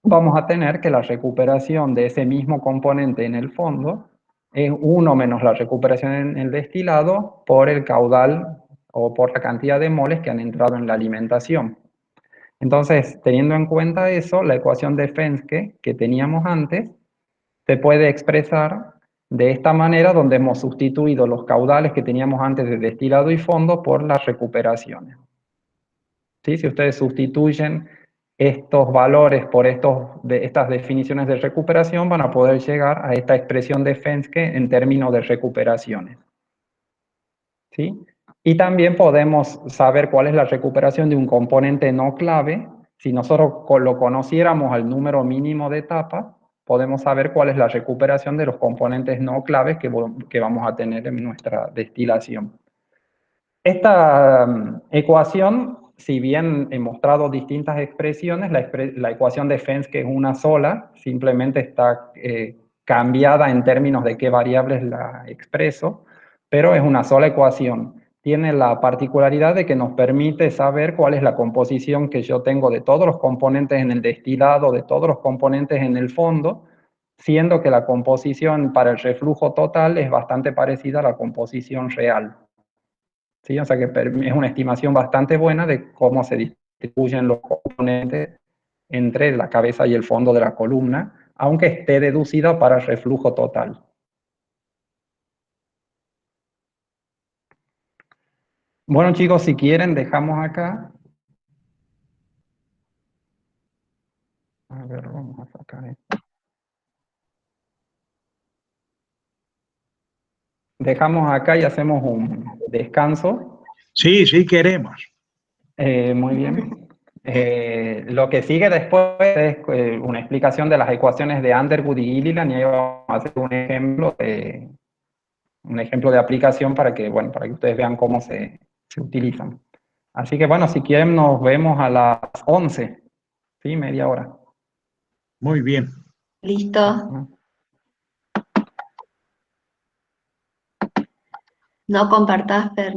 vamos a tener que la recuperación de ese mismo componente en el fondo es 1 menos la recuperación en el destilado por el caudal o por la cantidad de moles que han entrado en la alimentación. Entonces, teniendo en cuenta eso, la ecuación de Fenske que teníamos antes se puede expresar de esta manera, donde hemos sustituido los caudales que teníamos antes de destilado y fondo por las recuperaciones. ¿Sí? Si ustedes sustituyen estos valores por estas definiciones de recuperación, van a poder llegar a esta expresión de Fenske en términos de recuperaciones. ¿Sí? Y también podemos saber cuál es la recuperación de un componente no clave. Si nosotros lo conociéramos al número mínimo de etapas, podemos saber cuál es la recuperación de los componentes no claves que vamos a tener en nuestra destilación. Esta ecuación, si bien he mostrado distintas expresiones, la ecuación de Fenske es una sola, simplemente está cambiada en términos de qué variables la expreso, pero es una sola ecuación. Tiene la particularidad de que nos permite saber cuál es la composición que yo tengo de todos los componentes en el destilado, de todos los componentes en el fondo, siendo que la composición para el reflujo total es bastante parecida a la composición real. ¿Sí? O sea que es una estimación bastante buena de cómo se distribuyen los componentes entre la cabeza y el fondo de la columna, aunque esté deducida para el reflujo total. Bueno, chicos, si quieren, dejamos acá. A ver, vamos a sacar esto. Dejamos acá y hacemos un descanso. Sí, sí queremos. Muy bien. Lo que sigue después es una explicación de las ecuaciones de Underwood y Gilliland, y ahí vamos a hacer un ejemplo de aplicación para que ustedes vean cómo se utilizan. Así que bueno, si quieren nos vemos a las 11, ¿sí? Media hora. Muy bien. Listo. No compartas, Fer.